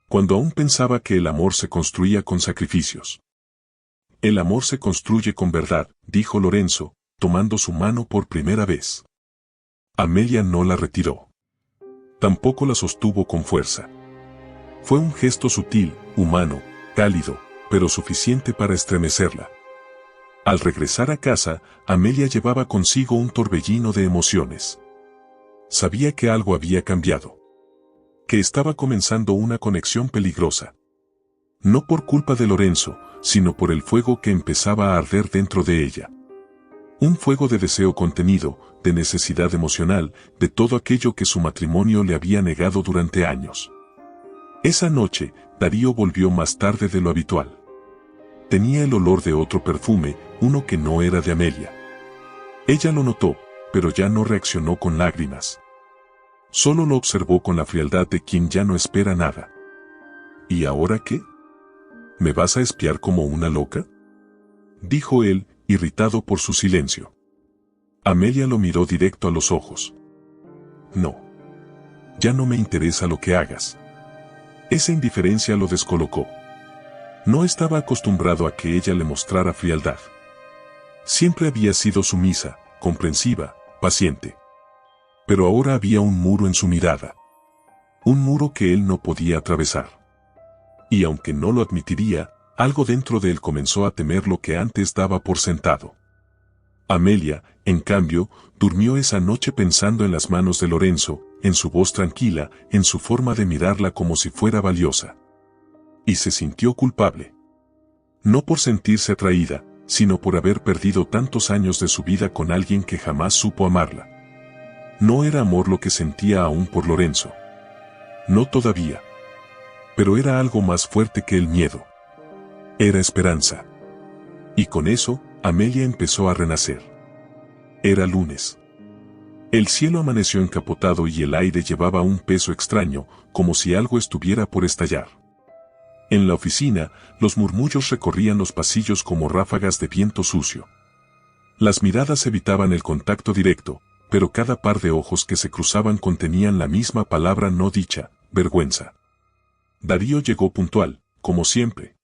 Cuando aún pensaba que el amor se construía con sacrificios. El amor se construye con verdad, dijo Lorenzo, tomando su mano por primera vez. Amelia no la retiró. Tampoco la sostuvo con fuerza. Fue un gesto sutil, humano, cálido, pero suficiente para estremecerla. Al regresar a casa, Amelia llevaba consigo un torbellino de emociones. Sabía que algo había cambiado. Que estaba comenzando una conexión peligrosa. No por culpa de Lorenzo, sino por el fuego que empezaba a arder dentro de ella. Un fuego de deseo contenido, de necesidad emocional, de todo aquello que su matrimonio le había negado durante años. Esa noche, Darío volvió más tarde de lo habitual. Tenía el olor de otro perfume, uno que no era de Amelia. Ella lo notó, pero ya no reaccionó con lágrimas. Solo lo observó con la frialdad de quien ya no espera nada. ¿Y ahora qué? ¿Me vas a espiar como una loca?, dijo él, irritado por su silencio. Amelia lo miró directo a los ojos. No. Ya no me interesa lo que hagas. Esa indiferencia lo descolocó. No estaba acostumbrado a que ella le mostrara frialdad. Siempre había sido sumisa, comprensiva, paciente. Pero ahora había un muro en su mirada. Un muro que él no podía atravesar. Y aunque no lo admitiría, algo dentro de él comenzó a temer lo que antes daba por sentado. Amelia, en cambio, durmió esa noche pensando en las manos de Lorenzo, en su voz tranquila, en su forma de mirarla como si fuera valiosa. Y se sintió culpable. No por sentirse atraída, sino por haber perdido tantos años de su vida con alguien que jamás supo amarla. No era amor lo que sentía aún por Lorenzo. No todavía. Pero era algo más fuerte que el miedo. Era esperanza. Y con eso, Amelia empezó a renacer. Era lunes. El cielo amaneció encapotado y el aire llevaba un peso extraño, como si algo estuviera por estallar. En la oficina, los murmullos recorrían los pasillos como ráfagas de viento sucio. Las miradas evitaban el contacto directo, pero cada par de ojos que se cruzaban contenían la misma palabra no dicha, vergüenza. Darío llegó puntual, como siempre.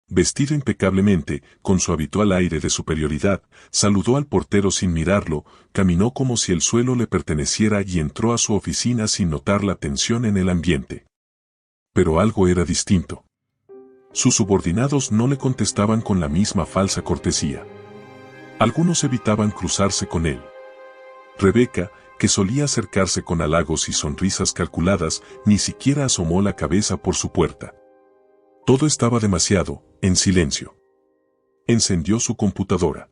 Vestido impecablemente, con su habitual aire de superioridad, saludó al portero sin mirarlo, caminó como si el suelo le perteneciera y entró a su oficina sin notar la tensión en el ambiente. Pero algo era distinto. Sus subordinados no le contestaban con la misma falsa cortesía. Algunos evitaban cruzarse con él. Rebeca, que solía acercarse con halagos y sonrisas calculadas, ni siquiera asomó la cabeza por su puerta. Todo estaba demasiado, en silencio. Encendió su computadora.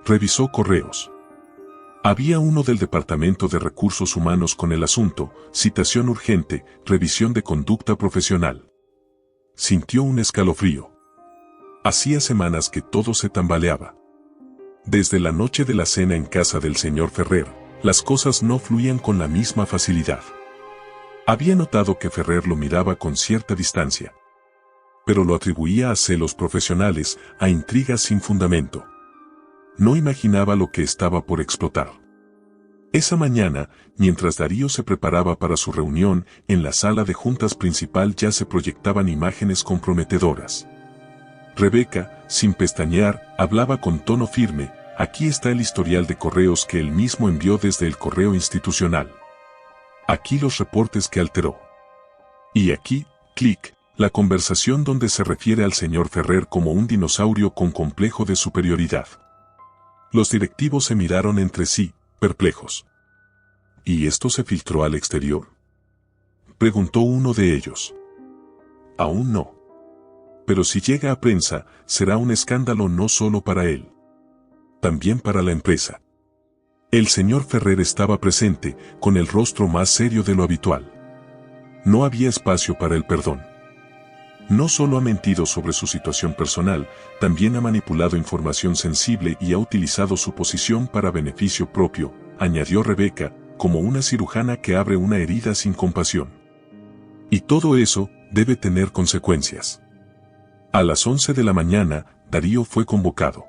Revisó correos. Había uno del Departamento de Recursos Humanos con el asunto, citación urgente, revisión de conducta profesional. Sintió un escalofrío. Hacía semanas que todo se tambaleaba. Desde la noche de la cena en casa del señor Ferrer, las cosas no fluían con la misma facilidad. Había notado que Ferrer lo miraba con cierta distancia. Pero lo atribuía a celos profesionales, a intrigas sin fundamento. No imaginaba lo que estaba por explotar. Esa mañana, mientras Darío se preparaba para su reunión, en la sala de juntas principal ya se proyectaban imágenes comprometedoras. Rebeca, sin pestañear, hablaba con tono firme: aquí está el historial de correos que él mismo envió desde el correo institucional. Aquí los reportes que alteró. Y aquí, clic, la conversación donde se refiere al señor Ferrer como un dinosaurio con complejo de superioridad. Los directivos se miraron entre sí, perplejos. ¿Y esto se filtró al exterior?, preguntó uno de ellos. Aún no. Pero si llega a prensa, será un escándalo no solo para él. También para la empresa. El señor Ferrer estaba presente, con el rostro más serio de lo habitual. No había espacio para el perdón. No solo ha mentido sobre su situación personal, también ha manipulado información sensible y ha utilizado su posición para beneficio propio, añadió Rebeca, como una cirujana que abre una herida sin compasión. Y todo eso debe tener consecuencias. A las 11 de la mañana, Darío fue convocado.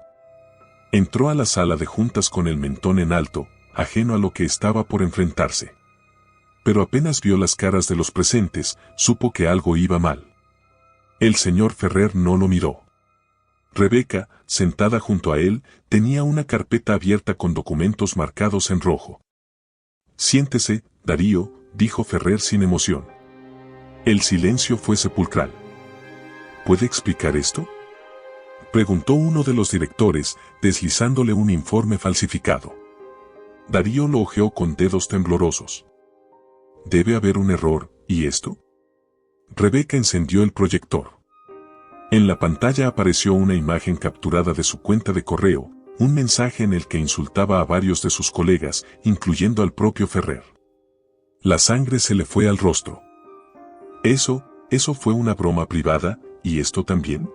Entró a la sala de juntas con el mentón en alto, ajeno a lo que estaba por enfrentarse. Pero apenas vio las caras de los presentes, supo que algo iba mal. El señor Ferrer no lo miró. Rebeca, sentada junto a él, tenía una carpeta abierta con documentos marcados en rojo. «Siéntese, Darío», dijo Ferrer sin emoción. El silencio fue sepulcral. «¿Puede explicar esto?», preguntó uno de los directores, deslizándole un informe falsificado. Darío lo hojeó con dedos temblorosos. «Debe haber un error, ¿y esto?». Rebeca encendió el proyector. En la pantalla apareció una imagen capturada de su cuenta de correo, un mensaje en el que insultaba a varios de sus colegas, incluyendo al propio Ferrer. La sangre se le fue al rostro. Eso fue una broma privada, ¿y esto también?»,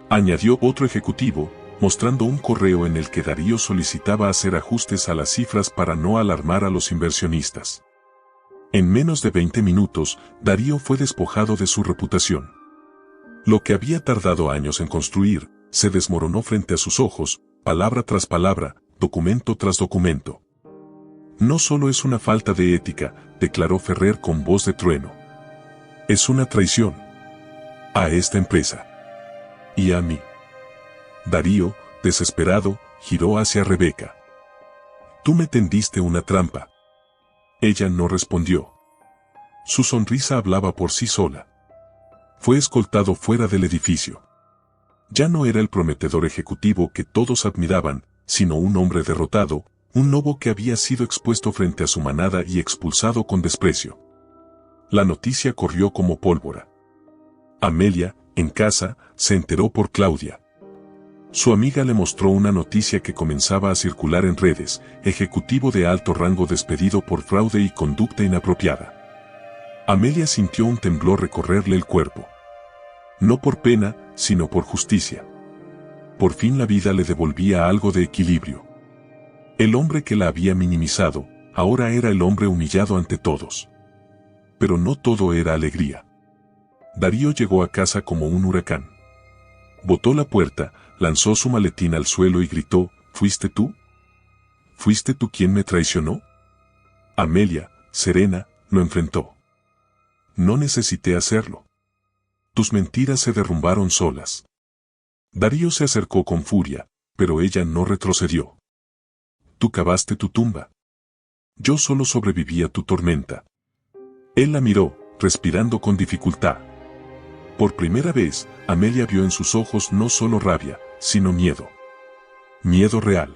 añadió otro ejecutivo, mostrando un correo en el que Darío solicitaba hacer ajustes a las cifras para no alarmar a los inversionistas. En menos de 20 minutos, Darío fue despojado de su reputación. Lo que había tardado años en construir, se desmoronó frente a sus ojos, palabra tras palabra, documento tras documento. «No solo es una falta de ética», declaró Ferrer con voz de trueno. «Es una traición. A esta empresa. Y a mí». Darío, desesperado, giró hacia Rebeca. «Tú me tendiste una trampa». Ella no respondió. Su sonrisa hablaba por sí sola. Fue escoltado fuera del edificio. Ya no era el prometedor ejecutivo que todos admiraban, sino un hombre derrotado, un lobo que había sido expuesto frente a su manada y expulsado con desprecio. La noticia corrió como pólvora. Amelia, en casa, se enteró por Claudia. Su amiga le mostró una noticia que comenzaba a circular en redes: ejecutivo de alto rango despedido por fraude y conducta inapropiada. Amelia sintió un temblor recorrerle el cuerpo. No por pena, sino por justicia. Por fin la vida le devolvía algo de equilibrio. El hombre que la había minimizado, ahora era el hombre humillado ante todos. Pero no todo era alegría. Darío llegó a casa como un huracán. Botó la puerta, lanzó su maletín al suelo y gritó: «¿Fuiste tú? ¿Fuiste tú quien me traicionó?». Amelia, serena, lo enfrentó. «No necesité hacerlo. Tus mentiras se derrumbaron solas». Darío se acercó con furia, pero ella no retrocedió. «Tú cavaste tu tumba. Yo solo sobreviví a tu tormenta». Él la miró, respirando con dificultad. Por primera vez, Amelia vio en sus ojos no solo rabia, sino miedo. Miedo real.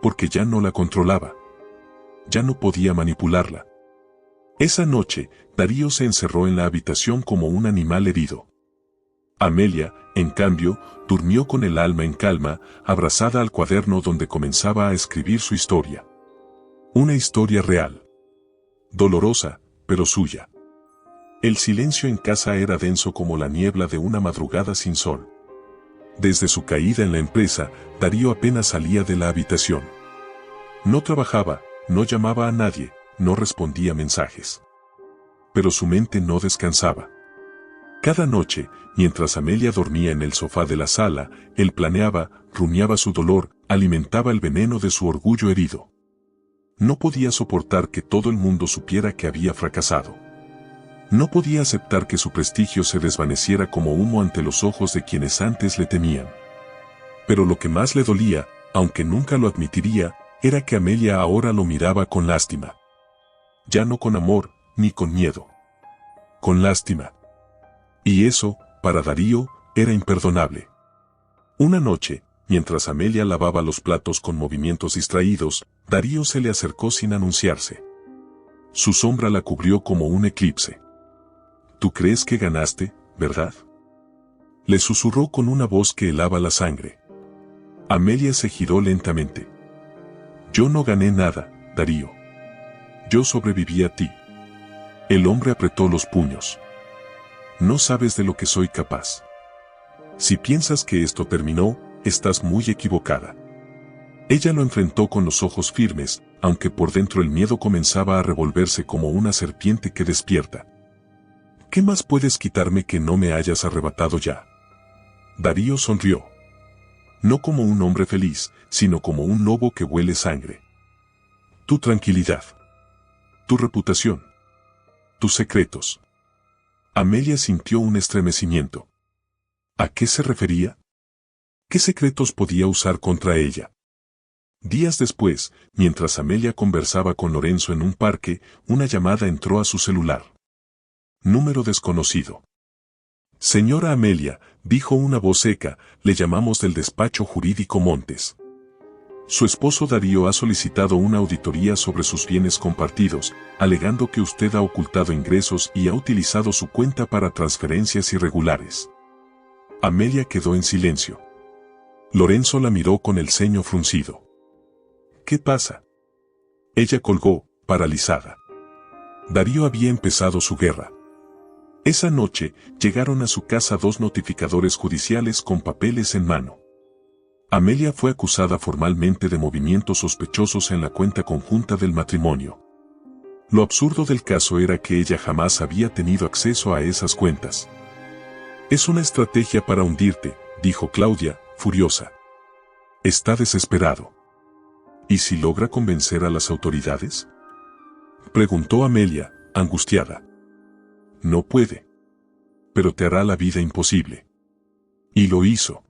Porque ya no la controlaba. Ya no podía manipularla. Esa noche, Darío se encerró en la habitación como un animal herido. Amelia, en cambio, durmió con el alma en calma, abrazada al cuaderno donde comenzaba a escribir su historia. Una historia real. Dolorosa, pero suya. El silencio en casa era denso como la niebla de una madrugada sin sol. Desde su caída en la empresa, Darío apenas salía de la habitación. No trabajaba, no llamaba a nadie, no respondía mensajes. Pero su mente no descansaba. Cada noche, mientras Amelia dormía en el sofá de la sala, él planeaba, rumiaba su dolor, alimentaba el veneno de su orgullo herido. No podía soportar que todo el mundo supiera que había fracasado. No podía aceptar que su prestigio se desvaneciera como humo ante los ojos de quienes antes le temían. Pero lo que más le dolía, aunque nunca lo admitiría, era que Amelia ahora lo miraba con lástima. Ya no con amor, ni con miedo. Con lástima. Y eso, para Darío, era imperdonable. Una noche, mientras Amelia lavaba los platos con movimientos distraídos, Darío se le acercó sin anunciarse. Su sombra la cubrió como un eclipse. «Tú crees que ganaste, ¿verdad?», le susurró con una voz que helaba la sangre. Amelia se giró lentamente. «Yo no gané nada, Darío. Yo sobreviví a ti». El hombre apretó los puños. No sabes de lo que soy capaz. Si piensas que esto terminó, estás muy equivocada. Ella lo enfrentó con los ojos firmes, aunque por dentro el miedo comenzaba a revolverse como una serpiente que despierta. ¿Qué más puedes quitarme que no me hayas arrebatado ya? Darío sonrió. No como un hombre feliz, sino como un lobo que huele sangre. Tu tranquilidad. Tu reputación. Tus secretos. Amelia sintió un estremecimiento. ¿A qué se refería? ¿Qué secretos podía usar contra ella? Días después, mientras Amelia conversaba con Lorenzo en un parque, una llamada entró a su celular. Número desconocido. Señora Amelia, dijo una voz seca, le llamamos del despacho jurídico Montes. Su esposo Darío ha solicitado una auditoría sobre sus bienes compartidos, alegando que usted ha ocultado ingresos y ha utilizado su cuenta para transferencias irregulares. Amelia quedó en silencio. Lorenzo la miró con el ceño fruncido. ¿Qué pasa? Ella colgó, paralizada. Darío había empezado su guerra. Esa noche, llegaron a su casa 2 notificadores judiciales con papeles en mano. Amelia fue acusada formalmente de movimientos sospechosos en la cuenta conjunta del matrimonio. Lo absurdo del caso era que ella jamás había tenido acceso a esas cuentas. Es una estrategia para hundirte, dijo Claudia, furiosa. Está desesperado. ¿Y si logra convencer a las autoridades? Preguntó Amelia, angustiada. No puede. Pero te hará la vida imposible. Y lo hizo.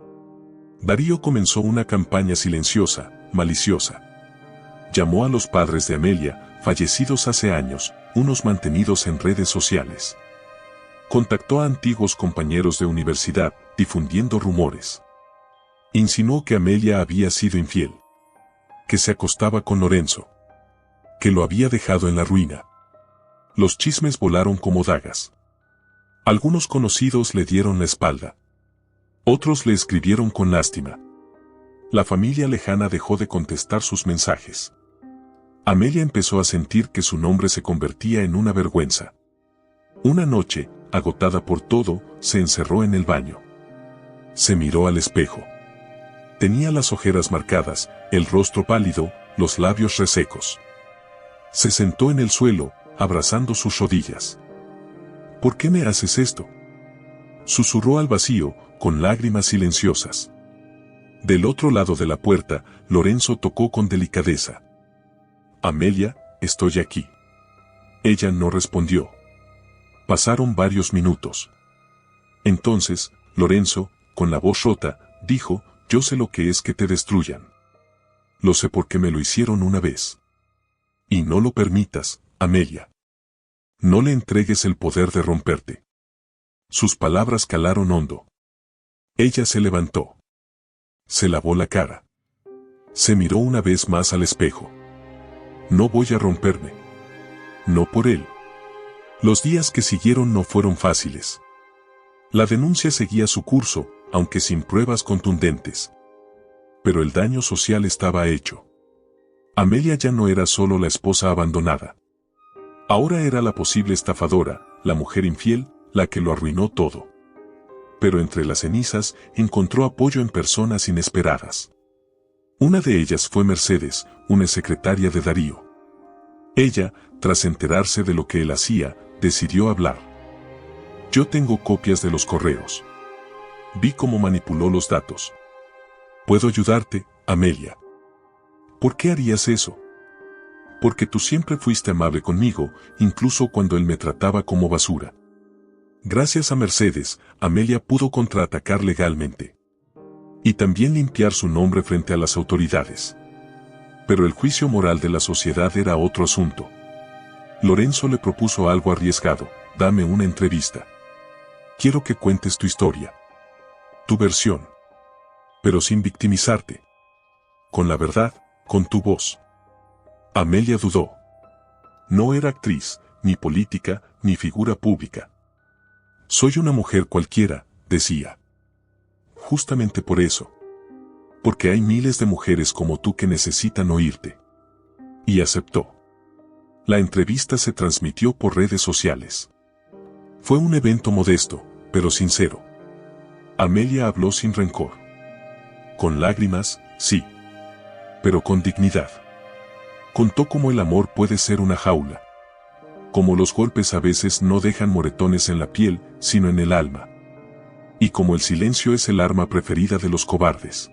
Darío comenzó una campaña silenciosa, maliciosa. Llamó a los padres de Amelia, fallecidos hace años, unos mantenidos en redes sociales. Contactó a antiguos compañeros de universidad, difundiendo rumores. Insinuó que Amelia había sido infiel. Que se acostaba con Lorenzo. Que lo había dejado en la ruina. Los chismes volaron como dagas. Algunos conocidos le dieron la espalda. Otros le escribieron con lástima. La familia lejana dejó de contestar sus mensajes. Amelia empezó a sentir que su nombre se convertía en una vergüenza. Una noche, agotada por todo, se encerró en el baño. Se miró al espejo. Tenía las ojeras marcadas, el rostro pálido, los labios resecos. Se sentó en el suelo, abrazando sus rodillas. ¿Por qué me haces esto? Susurró al vacío, con lágrimas silenciosas. Del otro lado de la puerta, Lorenzo tocó con delicadeza. Amelia, estoy aquí. Ella no respondió. Pasaron varios minutos. Entonces, Lorenzo, con la voz rota, dijo, yo sé lo que es que te destruyan. Lo sé porque me lo hicieron una vez. Y no lo permitas, Amelia. No le entregues el poder de romperte. Sus palabras calaron hondo. Ella se levantó. Se lavó la cara. Se miró una vez más al espejo. No voy a romperme. No por él. Los días que siguieron no fueron fáciles. La denuncia seguía su curso, aunque sin pruebas contundentes. Pero el daño social estaba hecho. Amelia ya no era solo la esposa abandonada. Ahora era la posible estafadora, la mujer infiel, la que lo arruinó todo. Pero entre las cenizas encontró apoyo en personas inesperadas. Una de ellas fue Mercedes, una secretaria de Darío. Ella, tras enterarse de lo que él hacía, decidió hablar. Yo tengo copias de los correos. Vi cómo manipuló los datos. Puedo ayudarte, Amelia. ¿Por qué harías eso? Porque tú siempre fuiste amable conmigo, incluso cuando él me trataba como basura. Gracias a Mercedes, Amelia pudo contraatacar legalmente. Y también limpiar su nombre frente a las autoridades. Pero el juicio moral de la sociedad era otro asunto. Lorenzo le propuso algo arriesgado, dame una entrevista. Quiero que cuentes tu historia. Tu versión. Pero sin victimizarte. Con la verdad, con tu voz. Amelia dudó. No era actriz, ni política, ni figura pública. Soy una mujer cualquiera, decía. Justamente por eso. Porque hay miles de mujeres como tú que necesitan oírte. Y aceptó. La entrevista se transmitió por redes sociales. Fue un evento modesto, pero sincero. Amelia habló sin rencor. Con lágrimas, sí. Pero con dignidad. Contó cómo el amor puede ser una jaula. Cómo los golpes a veces no dejan moretones en la piel, sino en el alma. Y cómo el silencio es el arma preferida de los cobardes.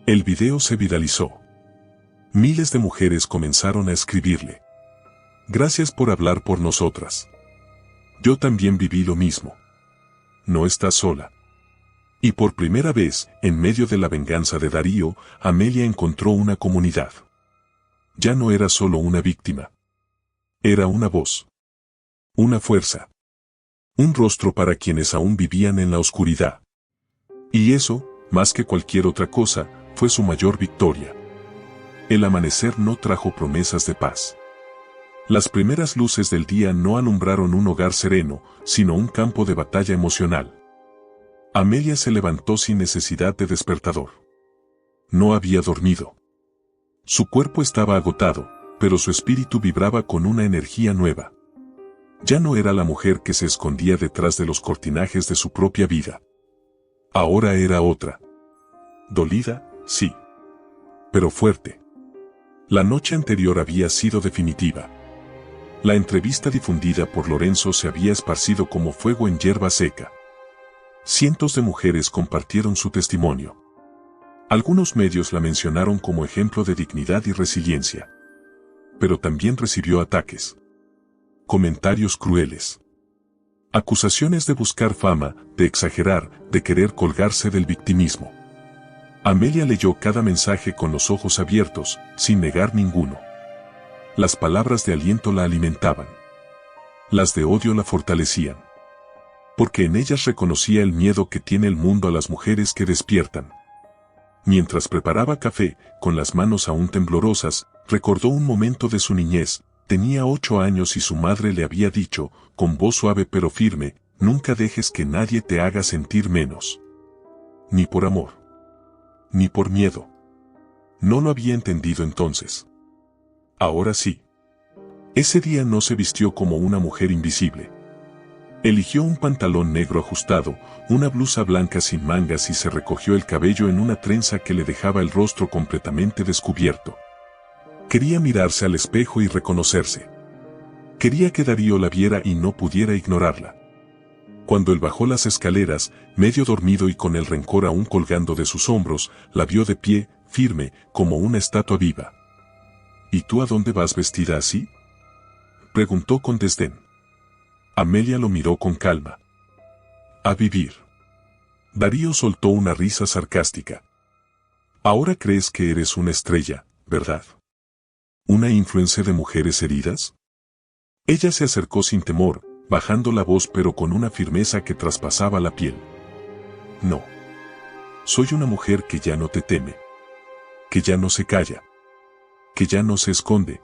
El video se viralizó. Miles de mujeres comenzaron a escribirle. Gracias por hablar por nosotras. Yo también viví lo mismo. No estás sola. Y por primera vez, en medio de la venganza de Darío, Amelia encontró una comunidad. Ya no era solo una víctima. Era una voz. Una fuerza. Un rostro para quienes aún vivían en la oscuridad. Y eso, más que cualquier otra cosa, fue su mayor victoria. El amanecer no trajo promesas de paz. Las primeras luces del día no alumbraron un hogar sereno, sino un campo de batalla emocional. Amelia se levantó sin necesidad de despertador. No había dormido. Su cuerpo estaba agotado, pero su espíritu vibraba con una energía nueva. Ya no era la mujer que se escondía detrás de los cortinajes de su propia vida. Ahora era otra. Dolida, sí. Pero fuerte. La noche anterior había sido definitiva. La entrevista difundida por Lorenzo se había esparcido como fuego en hierba seca. Cientos de mujeres compartieron su testimonio. Algunos medios la mencionaron como ejemplo de dignidad y resiliencia. Pero también recibió ataques. Comentarios crueles. Acusaciones de buscar fama, de exagerar, de querer colgarse del victimismo. Amelia leyó cada mensaje con los ojos abiertos, sin negar ninguno. Las palabras de aliento la alimentaban. Las de odio la fortalecían. Porque en ellas reconocía el miedo que tiene el mundo a las mujeres que despiertan. Mientras preparaba café, con las manos aún temblorosas, recordó un momento de su niñez. Tenía 8 años y su madre le había dicho, con voz suave pero firme, nunca dejes que nadie te haga sentir menos. Ni por amor. Ni por miedo. No lo había entendido entonces. Ahora sí. Ese día no se vistió como una mujer invisible. Eligió un pantalón negro ajustado, una blusa blanca sin mangas y se recogió el cabello en una trenza que le dejaba el rostro completamente descubierto. Quería mirarse al espejo y reconocerse. Quería que Darío la viera y no pudiera ignorarla. Cuando él bajó las escaleras, medio dormido y con el rencor aún colgando de sus hombros, la vio de pie, firme, como una estatua viva. ¿Y tú a dónde vas vestida así?, preguntó con desdén. Amelia lo miró con calma. A vivir. Darío soltó una risa sarcástica. Ahora crees que eres una estrella, ¿verdad? ¿Una influencer de mujeres heridas? Ella se acercó sin temor, bajando la voz pero con una firmeza que traspasaba la piel. No. Soy una mujer que ya no te teme. Que ya no se calla. Que ya no se esconde.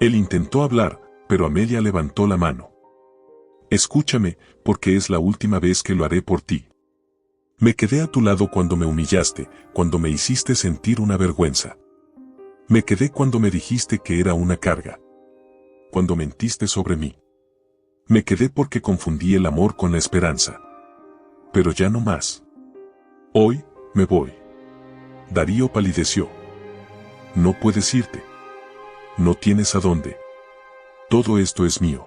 Él intentó hablar, pero Amelia levantó la mano. Escúchame, porque es la última vez que lo haré por ti. Me quedé a tu lado cuando me humillaste, cuando me hiciste sentir una vergüenza. Me quedé cuando me dijiste que era una carga. Cuando mentiste sobre mí. Me quedé porque confundí el amor con la esperanza. Pero ya no más. Hoy, me voy. Darío palideció. No puedes irte. No tienes a dónde. Todo esto es mío.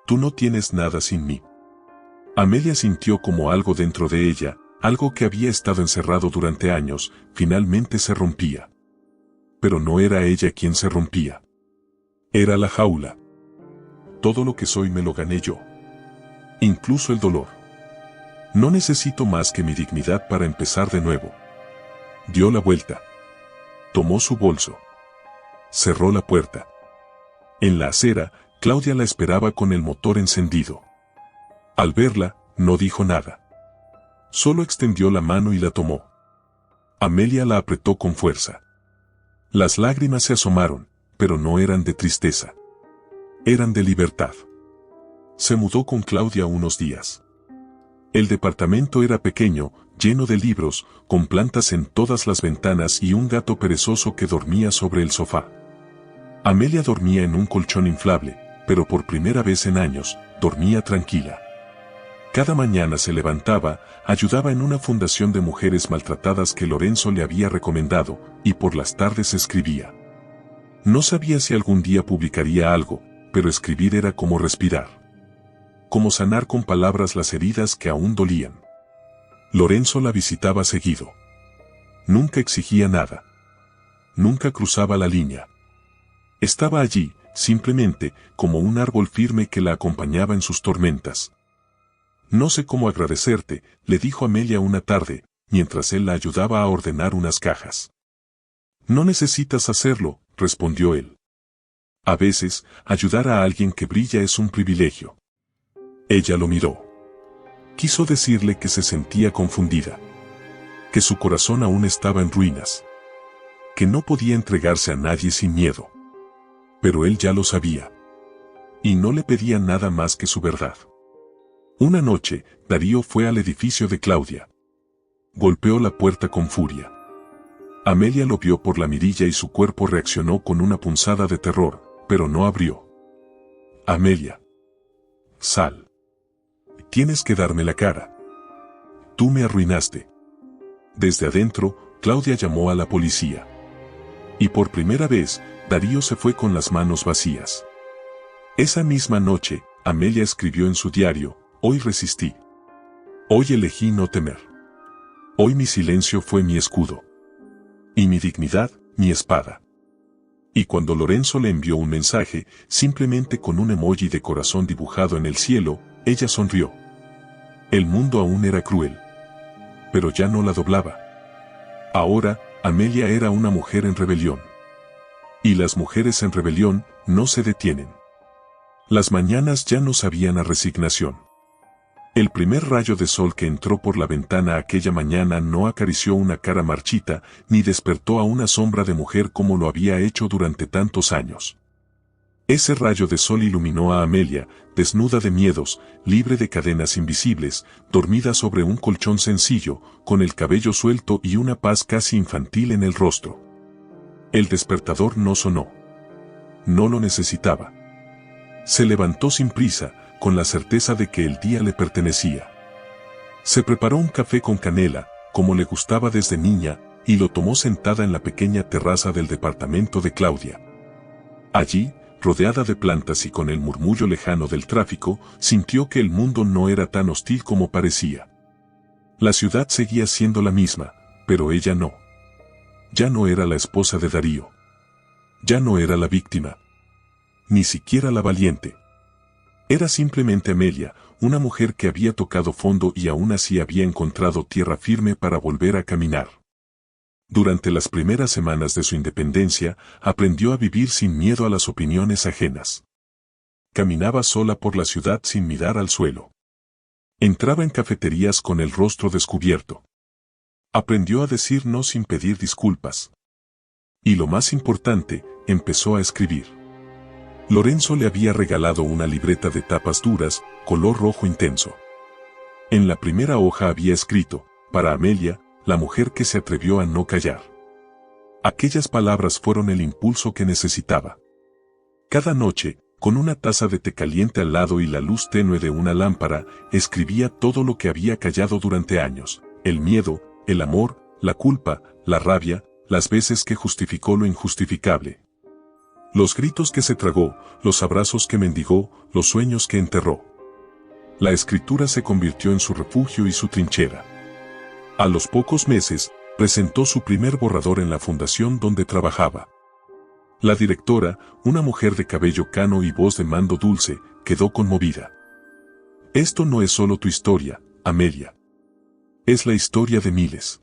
Tú no tienes nada sin mí. Amelia sintió como algo dentro de ella, algo que había estado encerrado durante años, finalmente se rompía. Pero no era ella quien se rompía. Era la jaula. Todo lo que soy me lo gané yo. Incluso el dolor. No necesito más que mi dignidad para empezar de nuevo. Dio la vuelta. Tomó su bolso. Cerró la puerta. En la acera, Claudia la esperaba con el motor encendido. Al verla, no dijo nada. Solo extendió la mano y la tomó. Amelia la apretó con fuerza. Las lágrimas se asomaron, pero no eran de tristeza. Eran de libertad. Se mudó con Claudia unos días. El departamento era pequeño, lleno de libros, con plantas en todas las ventanas y un gato perezoso que dormía sobre el sofá. Amelia dormía en un colchón inflable, pero por primera vez en años, dormía tranquila. Cada mañana se levantaba, ayudaba en una fundación de mujeres maltratadas que Lorenzo le había recomendado, y por las tardes escribía. No sabía si algún día publicaría algo, pero escribir era como respirar. Como sanar con palabras las heridas que aún dolían. Lorenzo la visitaba seguido. Nunca exigía nada. Nunca cruzaba la línea. Estaba allí, simplemente, como un árbol firme que la acompañaba en sus tormentas. No sé cómo agradecerte, le dijo Amelia una tarde, mientras él la ayudaba a ordenar unas cajas. No necesitas hacerlo, respondió él. A veces, ayudar a alguien que brilla es un privilegio. Ella lo miró. Quiso decirle que se sentía confundida. Que su corazón aún estaba en ruinas. Que no podía entregarse a nadie sin miedo. Pero él ya lo sabía. Y no le pedía nada más que su verdad. Una noche, Darío fue al edificio de Claudia. Golpeó la puerta con furia. Amelia lo vio por la mirilla y su cuerpo reaccionó con una punzada de terror, pero no abrió. Amelia. Sal. Tienes que darme la cara. Tú me arruinaste. Desde adentro, Claudia llamó a la policía. Y por primera vez, Darío se fue con las manos vacías. Esa misma noche, Amelia escribió en su diario, hoy resistí. Hoy elegí no temer. Hoy mi silencio fue mi escudo. Y mi dignidad, mi espada. Y cuando Lorenzo le envió un mensaje, simplemente con un emoji de corazón dibujado en el cielo, ella sonrió. El mundo aún era cruel. Pero ya no la doblaba. Ahora, Amelia era una mujer en rebelión. Y las mujeres en rebelión no se detienen. Las mañanas ya no sabían a resignación. El primer rayo de sol que entró por la ventana aquella mañana no acarició una cara marchita, ni despertó a una sombra de mujer como lo había hecho durante tantos años. Ese rayo de sol iluminó a Amelia, desnuda de miedos, libre de cadenas invisibles, dormida sobre un colchón sencillo, con el cabello suelto y una paz casi infantil en el rostro. El despertador no sonó. No lo necesitaba. Se levantó sin prisa, con la certeza de que el día le pertenecía. Se preparó un café con canela, como le gustaba desde niña, y lo tomó sentada en la pequeña terraza del departamento de Claudia. Allí, rodeada de plantas y con el murmullo lejano del tráfico, sintió que el mundo no era tan hostil como parecía. La ciudad seguía siendo la misma, pero ella no. Ya no era la esposa de Darío. Ya no era la víctima. Ni siquiera la valiente. Era simplemente Amelia, una mujer que había tocado fondo y aún así había encontrado tierra firme para volver a caminar. Durante las primeras semanas de su independencia, aprendió a vivir sin miedo a las opiniones ajenas. Caminaba sola por la ciudad sin mirar al suelo. Entraba en cafeterías con el rostro descubierto. Aprendió a decir no sin pedir disculpas. Y lo más importante, empezó a escribir. Lorenzo le había regalado una libreta de tapas duras, color rojo intenso. En la primera hoja había escrito, para Amelia, la mujer que se atrevió a no callar. Aquellas palabras fueron el impulso que necesitaba. Cada noche, con una taza de té caliente al lado y la luz tenue de una lámpara, escribía todo lo que había callado durante años, el miedo, el amor, la culpa, la rabia, las veces que justificó lo injustificable. Los gritos que se tragó, los abrazos que mendigó, los sueños que enterró. La escritura se convirtió en su refugio y su trinchera. A los pocos meses, presentó su primer borrador en la fundación donde trabajaba. La directora, una mujer de cabello cano y voz de mando dulce, quedó conmovida. Esto no es solo tu historia, Amelia. Es la historia de miles.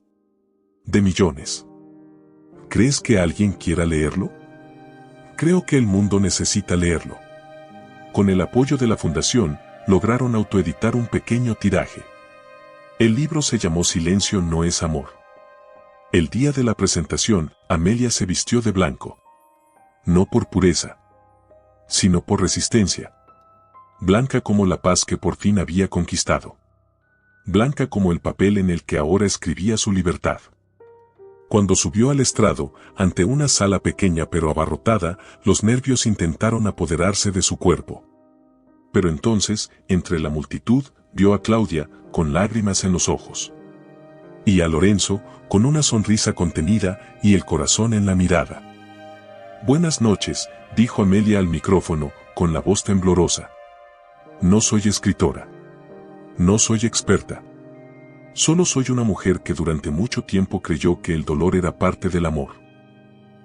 De millones. ¿Crees que alguien quiera leerlo? Creo que el mundo necesita leerlo. Con el apoyo de la fundación, lograron autoeditar un pequeño tiraje. El libro se llamó Silencio no es amor. El día de la presentación, Amelia se vistió de blanco. No por pureza, sino por resistencia. Blanca como la paz que por fin había conquistado. Blanca como el papel en el que ahora escribía su libertad. Cuando subió al estrado, ante una sala pequeña pero abarrotada, los nervios intentaron apoderarse de su cuerpo. Pero entonces, entre la multitud, vio a Claudia, con lágrimas en los ojos. Y a Lorenzo, con una sonrisa contenida y el corazón en la mirada. «Buenas noches», dijo Amelia al micrófono, con la voz temblorosa. «No soy escritora. No soy experta. Solo soy una mujer que durante mucho tiempo creyó que el dolor era parte del amor.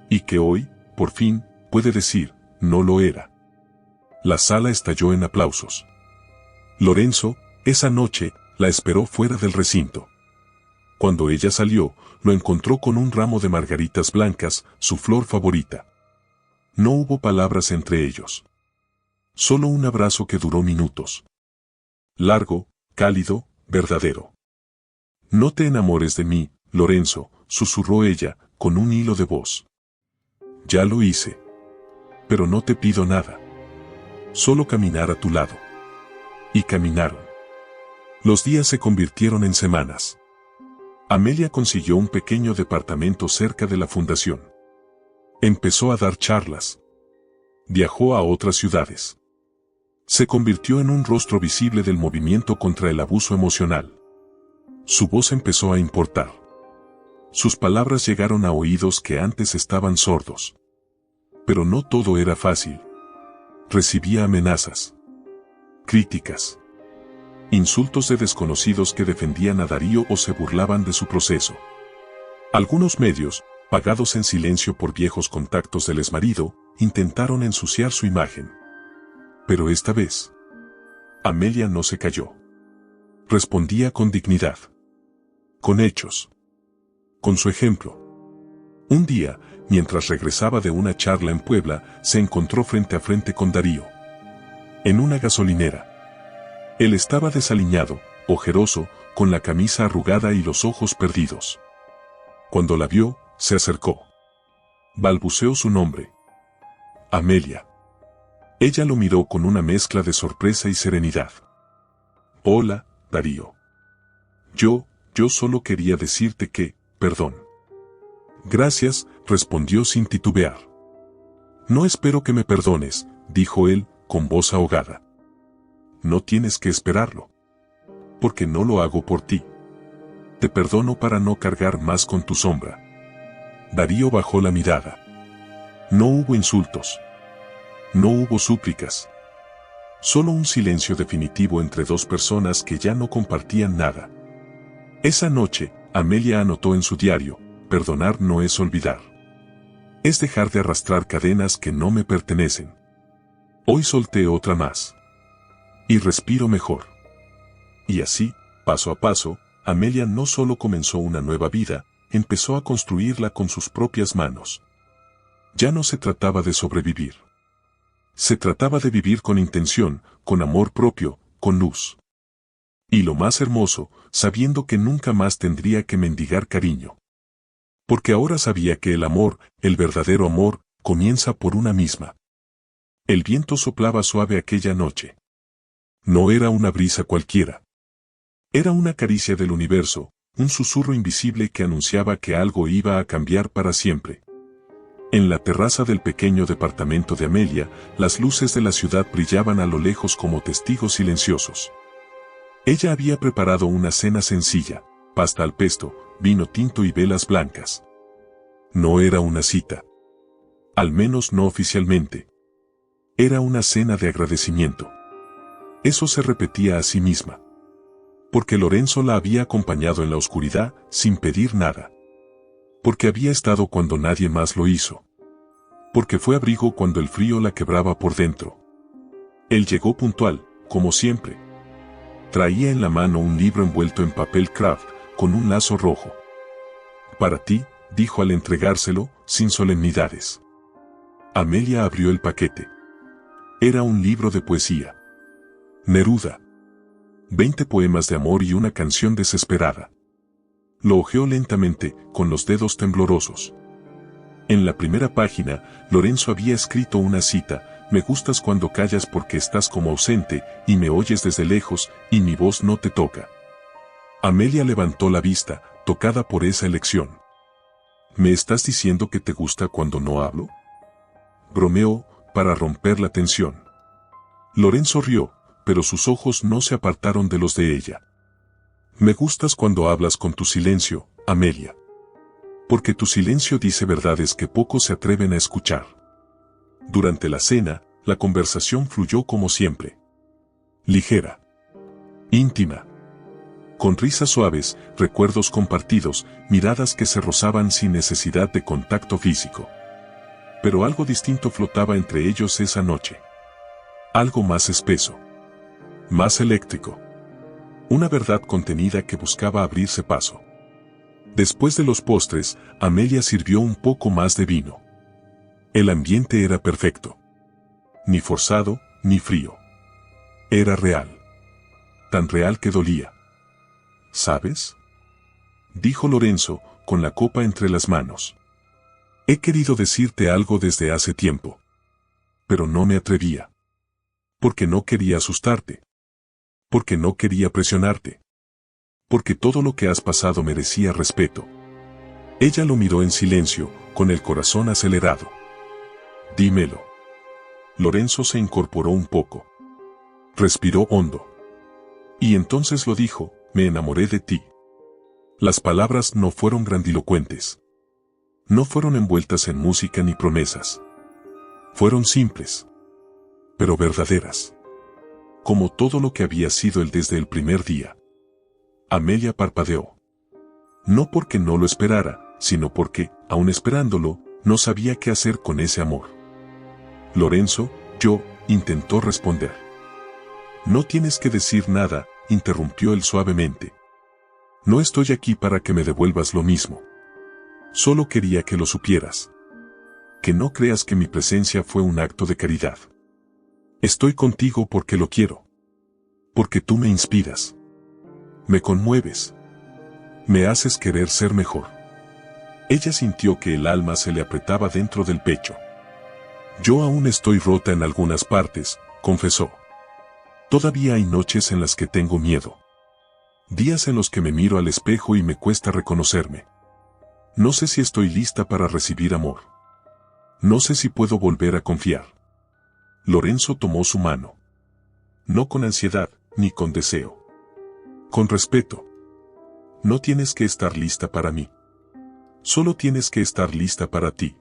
Y que hoy, por fin, puede decir, no lo era». La sala estalló en aplausos. Lorenzo, esa noche, la esperó fuera del recinto. Cuando ella salió, lo encontró con un ramo de margaritas blancas, su flor favorita. No hubo palabras entre ellos. Solo un abrazo que duró minutos. Largo, cálido, verdadero. «No te enamores de mí, Lorenzo», susurró ella, con un hilo de voz. «Ya lo hice. Pero no te pido nada. Solo caminar a tu lado». Y caminaron. Los días se convirtieron en semanas. Amelia consiguió un pequeño departamento cerca de la fundación. Empezó a dar charlas. Viajó a otras ciudades. Se convirtió en un rostro visible del movimiento contra el abuso emocional. Su voz empezó a importar. Sus palabras llegaron a oídos que antes estaban sordos. Pero no todo era fácil. Recibía amenazas, críticas, insultos de desconocidos que defendían a Darío o se burlaban de su proceso. Algunos medios, pagados en silencio por viejos contactos del exmarido, intentaron ensuciar su imagen. Pero esta vez, Amelia no se calló. Respondía con dignidad. Con hechos. Con su ejemplo. Un día, mientras regresaba de una charla en Puebla, se encontró frente a frente con Darío. En una gasolinera. Él estaba desaliñado, ojeroso, con la camisa arrugada y los ojos perdidos. Cuando la vio, se acercó. Balbuceó su nombre. «Amelia». Ella lo miró con una mezcla de sorpresa y serenidad. «Hola, Darío. Yo solo quería decirte que, perdón». «Gracias», respondió sin titubear. «No espero que me perdones», dijo él, con voz ahogada. «No tienes que esperarlo. Porque no lo hago por ti. Te perdono para no cargar más con tu sombra». Darío bajó la mirada. No hubo insultos. No hubo súplicas. Solo un silencio definitivo entre dos personas que ya no compartían nada. Esa noche, Amelia anotó en su diario: «Perdonar no es olvidar. Es dejar de arrastrar cadenas que no me pertenecen. Hoy solté otra más. Y respiro mejor». Y así, paso a paso, Amelia no solo comenzó una nueva vida, empezó a construirla con sus propias manos. Ya no se trataba de sobrevivir. Se trataba de vivir con intención, con amor propio, con luz. Y lo más hermoso, sabiendo que nunca más tendría que mendigar cariño. Porque ahora sabía que el amor, el verdadero amor, comienza por una misma. El viento soplaba suave aquella noche. No era una brisa cualquiera. Era una caricia del universo, un susurro invisible que anunciaba que algo iba a cambiar para siempre. En la terraza del pequeño departamento de Amelia, las luces de la ciudad brillaban a lo lejos como testigos silenciosos. Ella había preparado una cena sencilla: pasta al pesto, vino tinto y velas blancas. No era una cita. Al menos no oficialmente. Era una cena de agradecimiento. Eso se repetía a sí misma. Porque Lorenzo la había acompañado en la oscuridad, sin pedir nada. Porque había estado cuando nadie más lo hizo. Porque fue abrigo cuando el frío la quebraba por dentro. Él llegó puntual, como siempre. Traía en la mano un libro envuelto en papel craft, con un lazo rojo. «Para ti», dijo al entregárselo, sin solemnidades. Amelia abrió el paquete. Era un libro de poesía. Neruda. 20 poemas de amor y una canción desesperada. Lo hojeó lentamente, con los dedos temblorosos. En la primera página, Lorenzo había escrito una cita: «Me gustas cuando callas porque estás como ausente, y me oyes desde lejos, y mi voz no te toca». Amelia levantó la vista, tocada por esa elección. ¿Me estás diciendo que te gusta cuando no hablo? Bromeó, para romper la tensión. Lorenzo rió, pero sus ojos no se apartaron de los de ella. Me gustas cuando hablas con tu silencio, Amelia. Porque tu silencio dice verdades que pocos se atreven a escuchar. Durante la cena, la conversación fluyó como siempre. Ligera. Íntima. Con risas suaves, recuerdos compartidos, miradas que se rozaban sin necesidad de contacto físico. Pero algo distinto flotaba entre ellos esa noche. Algo más espeso. Más eléctrico. Una verdad contenida que buscaba abrirse paso. Después de los postres, Amelia sirvió un poco más de vino. El ambiente era perfecto. Ni forzado, ni frío. Era real. Tan real que dolía. ¿Sabes? Dijo Lorenzo, con la copa entre las manos. He querido decirte algo desde hace tiempo. Pero no me atrevía. Porque no quería asustarte. Porque no quería presionarte. Porque todo lo que has pasado merecía respeto. Ella lo miró en silencio, con el corazón acelerado. Dímelo. Lorenzo se incorporó un poco. Respiró hondo. Y entonces lo dijo, me enamoré de ti. Las palabras no fueron grandilocuentes. No fueron envueltas en música ni promesas. Fueron simples. Pero verdaderas. Como todo lo que había sido él desde el primer día. Amelia parpadeó. No porque no lo esperara, sino porque, aun esperándolo, no sabía qué hacer con ese amor. Lorenzo, intentó responder. No tienes que decir nada, interrumpió él suavemente. No estoy aquí para que me devuelvas lo mismo. Solo quería que lo supieras. Que no creas que mi presencia fue un acto de caridad. Estoy contigo porque lo quiero. Porque tú me inspiras. Me conmueves. Me haces querer ser mejor. Ella sintió que el alma se le apretaba dentro del pecho. Yo aún estoy rota en algunas partes, confesó. Todavía hay noches en las que tengo miedo. Días en los que me miro al espejo y me cuesta reconocerme. No sé si estoy lista para recibir amor. No sé si puedo volver a confiar. Lorenzo tomó su mano. No con ansiedad, ni con deseo. Con respeto. No tienes que estar lista para mí. Solo tienes que estar lista para ti.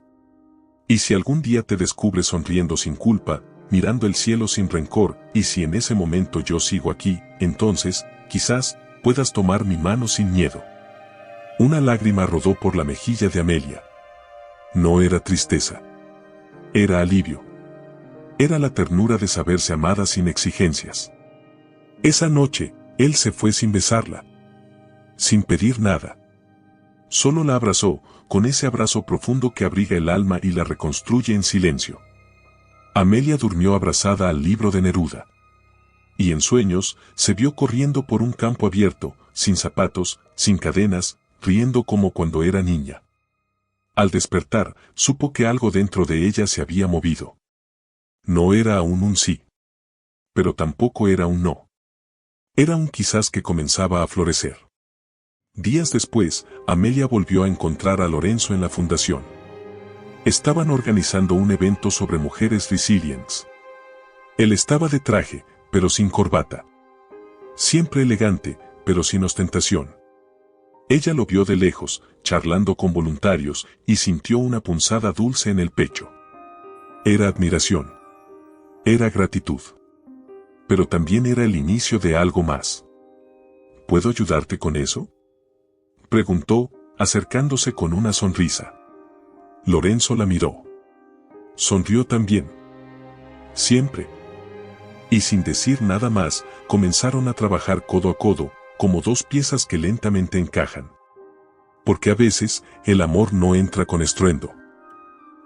Y si algún día te descubres sonriendo sin culpa, mirando el cielo sin rencor, y si en ese momento yo sigo aquí, entonces, quizás, puedas tomar mi mano sin miedo. Una lágrima rodó por la mejilla de Amelia. No era tristeza. Era alivio. Era la ternura de saberse amada sin exigencias. Esa noche, él se fue sin besarla. Sin pedir nada. Solo la abrazó, con ese abrazo profundo que abriga el alma y la reconstruye en silencio. Amelia durmió abrazada al libro de Neruda. Y en sueños, se vio corriendo por un campo abierto, sin zapatos, sin cadenas, riendo como cuando era niña. Al despertar, supo que algo dentro de ella se había movido. No era aún un sí. Pero tampoco era un no. Era un quizás que comenzaba a florecer. Días después, Amelia volvió a encontrar a Lorenzo en la fundación. Estaban organizando un evento sobre mujeres resilientes. Él estaba de traje, pero sin corbata. Siempre elegante, pero sin ostentación. Ella lo vio de lejos, charlando con voluntarios, y sintió una punzada dulce en el pecho. Era admiración. Era gratitud. Pero también era el inicio de algo más. ¿Puedo ayudarte con eso?, preguntó, acercándose con una sonrisa. Lorenzo la miró. Sonrió también. Siempre. Y sin decir nada más, comenzaron a trabajar codo a codo, como dos piezas que lentamente encajan. Porque a veces, el amor no entra con estruendo.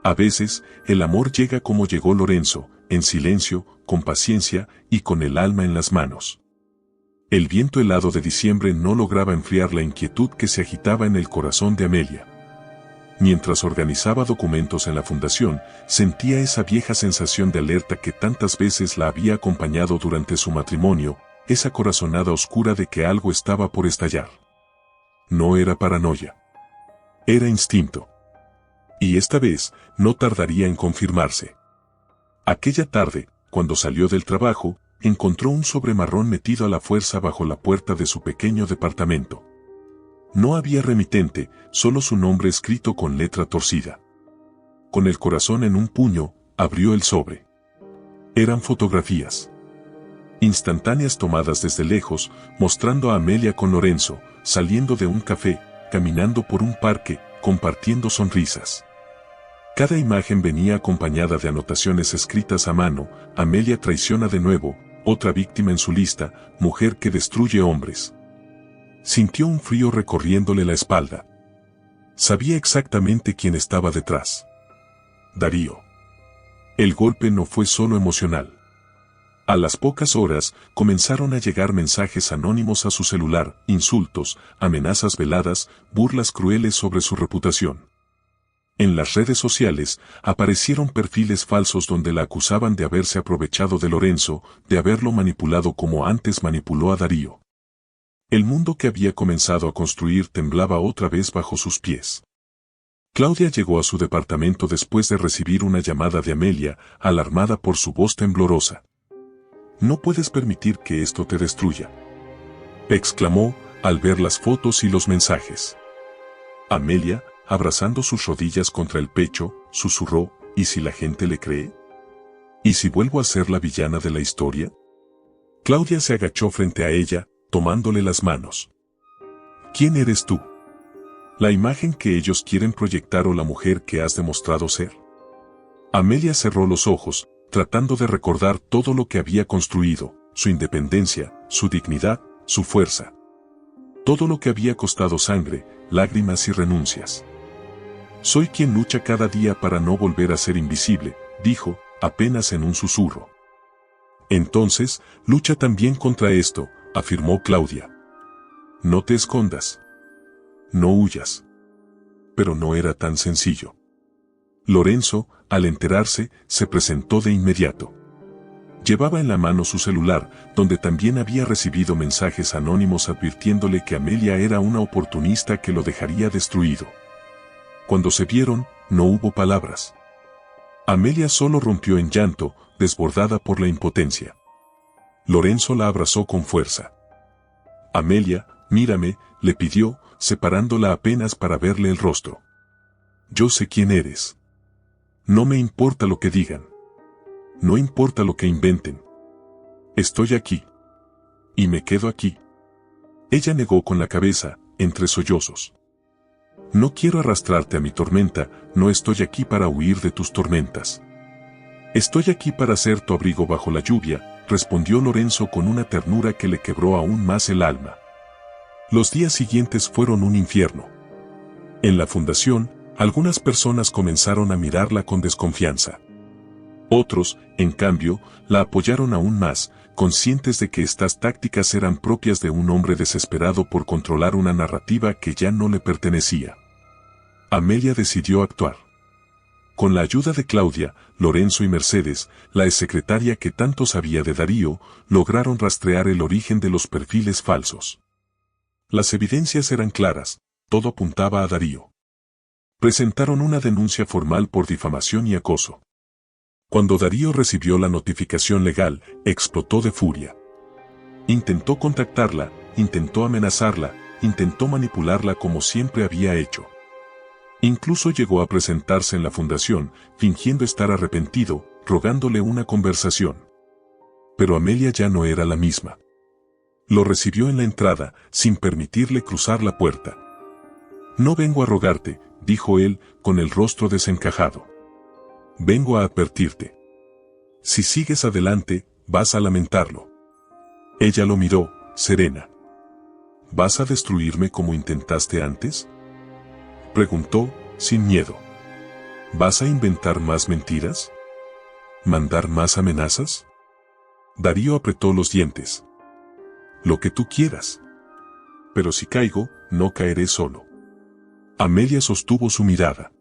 A veces, el amor llega como llegó Lorenzo, en silencio, con paciencia y con el alma en las manos. El viento helado de diciembre no lograba enfriar la inquietud que se agitaba en el corazón de Amelia. Mientras organizaba documentos en la fundación, sentía esa vieja sensación de alerta que tantas veces la había acompañado durante su matrimonio, esa corazonada oscura de que algo estaba por estallar. No era paranoia. Era instinto. Y esta vez, no tardaría en confirmarse. Aquella tarde, cuando salió del trabajo, encontró un sobre marrón metido a la fuerza bajo la puerta de su pequeño departamento. No había remitente, solo su nombre escrito con letra torcida. Con el corazón en un puño, abrió el sobre. Eran fotografías instantáneas tomadas desde lejos, mostrando a Amelia con Lorenzo, saliendo de un café, caminando por un parque, compartiendo sonrisas. Cada imagen venía acompañada de anotaciones escritas a mano: Amelia traiciona de nuevo, otra víctima en su lista, mujer que destruye hombres. Sintió un frío recorriéndole la espalda. Sabía exactamente quién estaba detrás. Darío. El golpe no fue solo emocional. A las pocas horas, comenzaron a llegar mensajes anónimos a su celular, insultos, amenazas veladas, burlas crueles sobre su reputación. En las redes sociales, aparecieron perfiles falsos donde la acusaban de haberse aprovechado de Lorenzo, de haberlo manipulado como antes manipuló a Darío. El mundo que había comenzado a construir temblaba otra vez bajo sus pies. Claudia llegó a su departamento después de recibir una llamada de Amelia, alarmada por su voz temblorosa. «No puedes permitir que esto te destruya», exclamó, al ver las fotos y los mensajes. Amelia, abrazando sus rodillas contra el pecho, susurró: «¿Y si la gente le cree? ¿Y si vuelvo a ser la villana de la historia?». Claudia se agachó frente a ella, tomándole las manos. «¿Quién eres tú? ¿La imagen que ellos quieren proyectar o la mujer que has demostrado ser?». Amelia cerró los ojos, tratando de recordar todo lo que había construido: su independencia, su dignidad, su fuerza. Todo lo que había costado sangre, lágrimas y renuncias. «Soy quien lucha cada día para no volver a ser invisible», dijo, apenas en un susurro. «Entonces, lucha también contra esto», afirmó Claudia. «No te escondas. No huyas». Pero no era tan sencillo. Lorenzo, al enterarse, se presentó de inmediato. Llevaba en la mano su celular, donde también había recibido mensajes anónimos advirtiéndole que Amelia era una oportunista que lo dejaría destruido. Cuando se vieron, no hubo palabras. Amelia solo rompió en llanto, desbordada por la impotencia. Lorenzo la abrazó con fuerza. «Amelia, mírame», le pidió, separándola apenas para verle el rostro. «Yo sé quién eres. No me importa lo que digan. No importa lo que inventen. Estoy aquí. Y me quedo aquí». Ella negó con la cabeza, entre sollozos. «No quiero arrastrarte a mi tormenta, no estoy aquí para huir de tus tormentas. Estoy aquí para ser tu abrigo bajo la lluvia», respondió Lorenzo con una ternura que le quebró aún más el alma. Los días siguientes fueron un infierno. En la fundación, algunas personas comenzaron a mirarla con desconfianza. Otros, en cambio, la apoyaron aún más, conscientes de que estas tácticas eran propias de un hombre desesperado por controlar una narrativa que ya no le pertenecía. Amelia decidió actuar. Con la ayuda de Claudia, Lorenzo y Mercedes, la exsecretaria que tanto sabía de Darío, lograron rastrear el origen de los perfiles falsos. Las evidencias eran claras, todo apuntaba a Darío. Presentaron una denuncia formal por difamación y acoso. Cuando Darío recibió la notificación legal, explotó de furia. Intentó contactarla, intentó amenazarla, intentó manipularla como siempre había hecho. Incluso llegó a presentarse en la fundación, fingiendo estar arrepentido, rogándole una conversación. Pero Amelia ya no era la misma. Lo recibió en la entrada, sin permitirle cruzar la puerta. «No vengo a rogarte», dijo él, con el rostro desencajado. «Vengo a advertirte. Si sigues adelante, vas a lamentarlo». Ella lo miró, serena. «¿Vas a destruirme como intentaste antes?», preguntó, sin miedo. «¿Vas a inventar más mentiras? ¿Mandar más amenazas?». Darío apretó los dientes. «Lo que tú quieras. Pero si caigo, no caeré solo». Amelia sostuvo su mirada.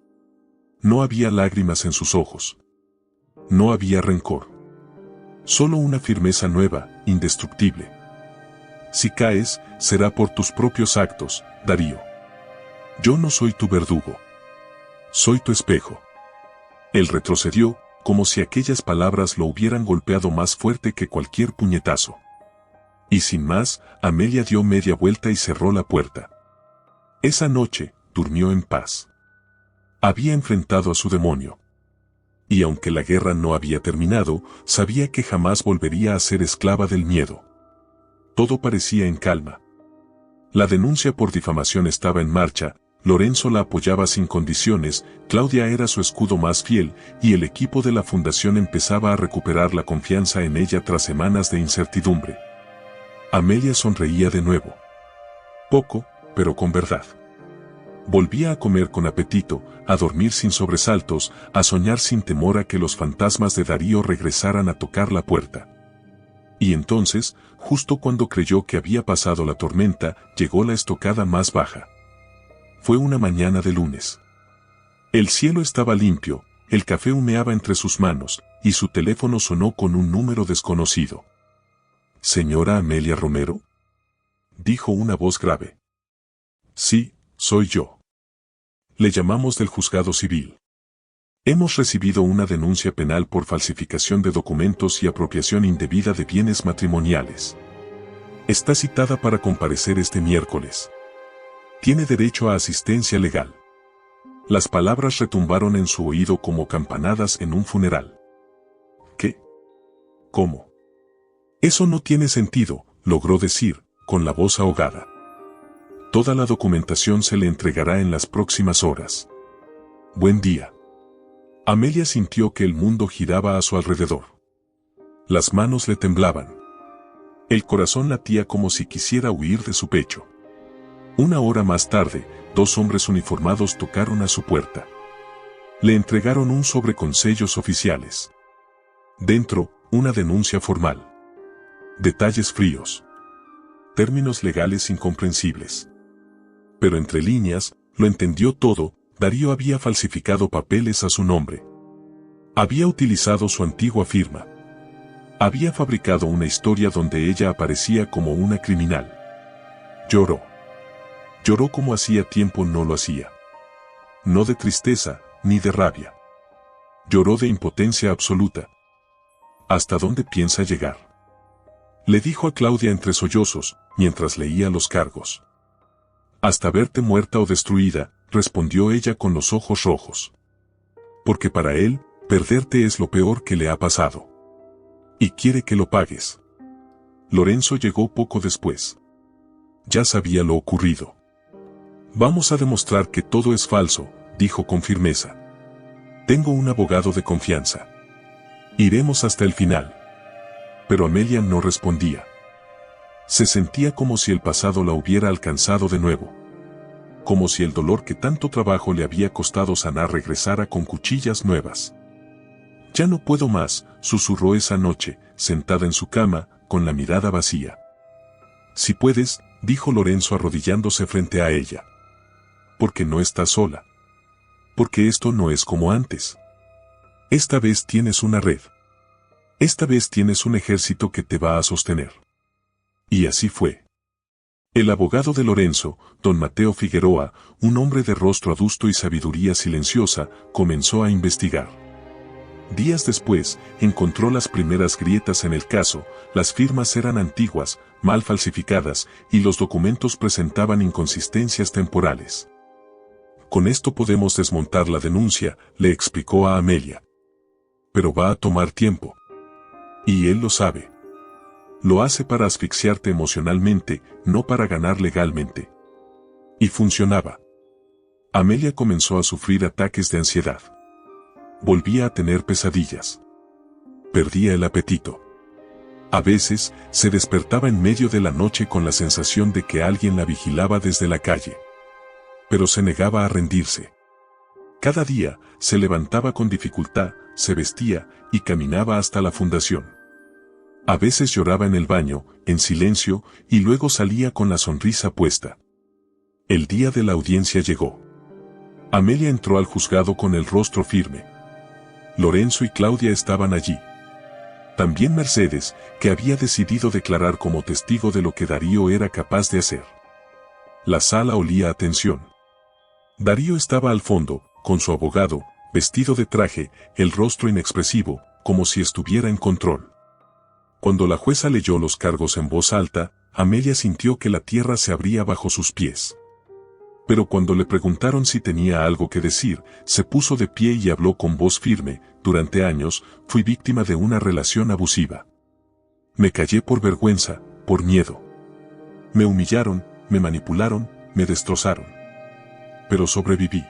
No había lágrimas en sus ojos. No había rencor. Solo una firmeza nueva, indestructible. «Si caes, será por tus propios actos, Darío. Yo no soy tu verdugo. Soy tu espejo. Él retrocedió, como si aquellas palabras lo hubieran golpeado más fuerte que cualquier puñetazo. Y sin más, Amelia dio media vuelta y cerró la puerta. Esa noche, durmió en paz. Había enfrentado a su demonio. Y aunque la guerra no había terminado, sabía que jamás volvería a ser esclava del miedo. Todo parecía en calma. La denuncia por difamación estaba en marcha, Lorenzo la apoyaba sin condiciones, Claudia era su escudo más fiel, y el equipo de la fundación empezaba a recuperar la confianza en ella tras semanas de incertidumbre. Amelia sonreía de nuevo. Poco, pero con verdad. Volvía a comer con apetito, a dormir sin sobresaltos, a soñar sin temor a que los fantasmas de Darío regresaran a tocar la puerta. Y entonces, justo cuando creyó que había pasado la tormenta, llegó la estocada más baja. Fue una mañana de lunes. El cielo estaba limpio, el café humeaba entre sus manos, y su teléfono sonó con un número desconocido. «¿Señora Amelia Romero?», dijo una voz grave. «Sí, soy yo. Le llamamos del juzgado civil. Hemos recibido una denuncia penal por falsificación de documentos y apropiación indebida de bienes matrimoniales. Está citada para comparecer este miércoles. Tiene derecho a asistencia legal». Las palabras retumbaron en su oído como campanadas en un funeral. «¿Qué? ¿Cómo? Eso no tiene sentido», logró decir, con la voz ahogada. «Toda la documentación se le entregará en las próximas horas. Buen día». Amelia sintió que el mundo giraba a su alrededor. Las manos le temblaban. El corazón latía como si quisiera huir de su pecho. Una hora más tarde, 2 hombres uniformados tocaron a su puerta. Le entregaron un sobre con sellos oficiales. Dentro, una denuncia formal. Detalles fríos. Términos legales incomprensibles. Pero entre líneas, lo entendió todo. Darío había falsificado papeles a su nombre. Había utilizado su antigua firma. Había fabricado una historia donde ella aparecía como una criminal. Lloró. Lloró como hacía tiempo no lo hacía. No de tristeza, ni de rabia. Lloró de impotencia absoluta. ¿Hasta dónde piensa llegar?, le dijo a Claudia entre sollozos, mientras leía los cargos. «Hasta verte muerta o destruida», respondió ella con los ojos rojos. «Porque para él, perderte es lo peor que le ha pasado. Y quiere que lo pagues». Lorenzo llegó poco después. Ya sabía lo ocurrido. «Vamos a demostrar que todo es falso», dijo con firmeza. «Tengo un abogado de confianza. Iremos hasta el final». Pero Amelia no respondía. Se sentía como si el pasado la hubiera alcanzado de nuevo. Como si el dolor que tanto trabajo le había costado sanar regresara con cuchillas nuevas. «Ya no puedo más», susurró esa noche, sentada en su cama, con la mirada vacía. «Si puedes», dijo Lorenzo arrodillándose frente a ella. «Porque no estás sola. Porque esto no es como antes. Esta vez tienes una red. Esta vez tienes un ejército que te va a sostener». Y así fue. El abogado de Lorenzo, don Mateo Figueroa, un hombre de rostro adusto y sabiduría silenciosa, comenzó a investigar. Días después, encontró las primeras grietas en el caso, las firmas eran antiguas, mal falsificadas, y los documentos presentaban inconsistencias temporales. «Con esto podemos desmontar la denuncia», le explicó a Amelia. «Pero va a tomar tiempo. Y él lo sabe. Lo hace para asfixiarte emocionalmente, no para ganar legalmente». Y funcionaba. Amelia comenzó a sufrir ataques de ansiedad. Volvía a tener pesadillas. Perdía el apetito. A veces, se despertaba en medio de la noche con la sensación de que alguien la vigilaba desde la calle. Pero se negaba a rendirse. Cada día, se levantaba con dificultad, se vestía, y caminaba hasta la fundación. A veces lloraba en el baño, en silencio, y luego salía con la sonrisa puesta. El día de la audiencia llegó. Amelia entró al juzgado con el rostro firme. Lorenzo y Claudia estaban allí. También Mercedes, que había decidido declarar como testigo de lo que Darío era capaz de hacer. La sala olía a tensión. Darío estaba al fondo, con su abogado, vestido de traje, el rostro inexpresivo, como si estuviera en control. Cuando la jueza leyó los cargos en voz alta, Amelia sintió que la tierra se abría bajo sus pies. Pero cuando le preguntaron si tenía algo que decir, se puso de pie y habló con voz firme: durante años, fui víctima de una relación abusiva. Me callé por vergüenza, por miedo. Me humillaron, me manipularon, me destrozaron. Pero sobreviví.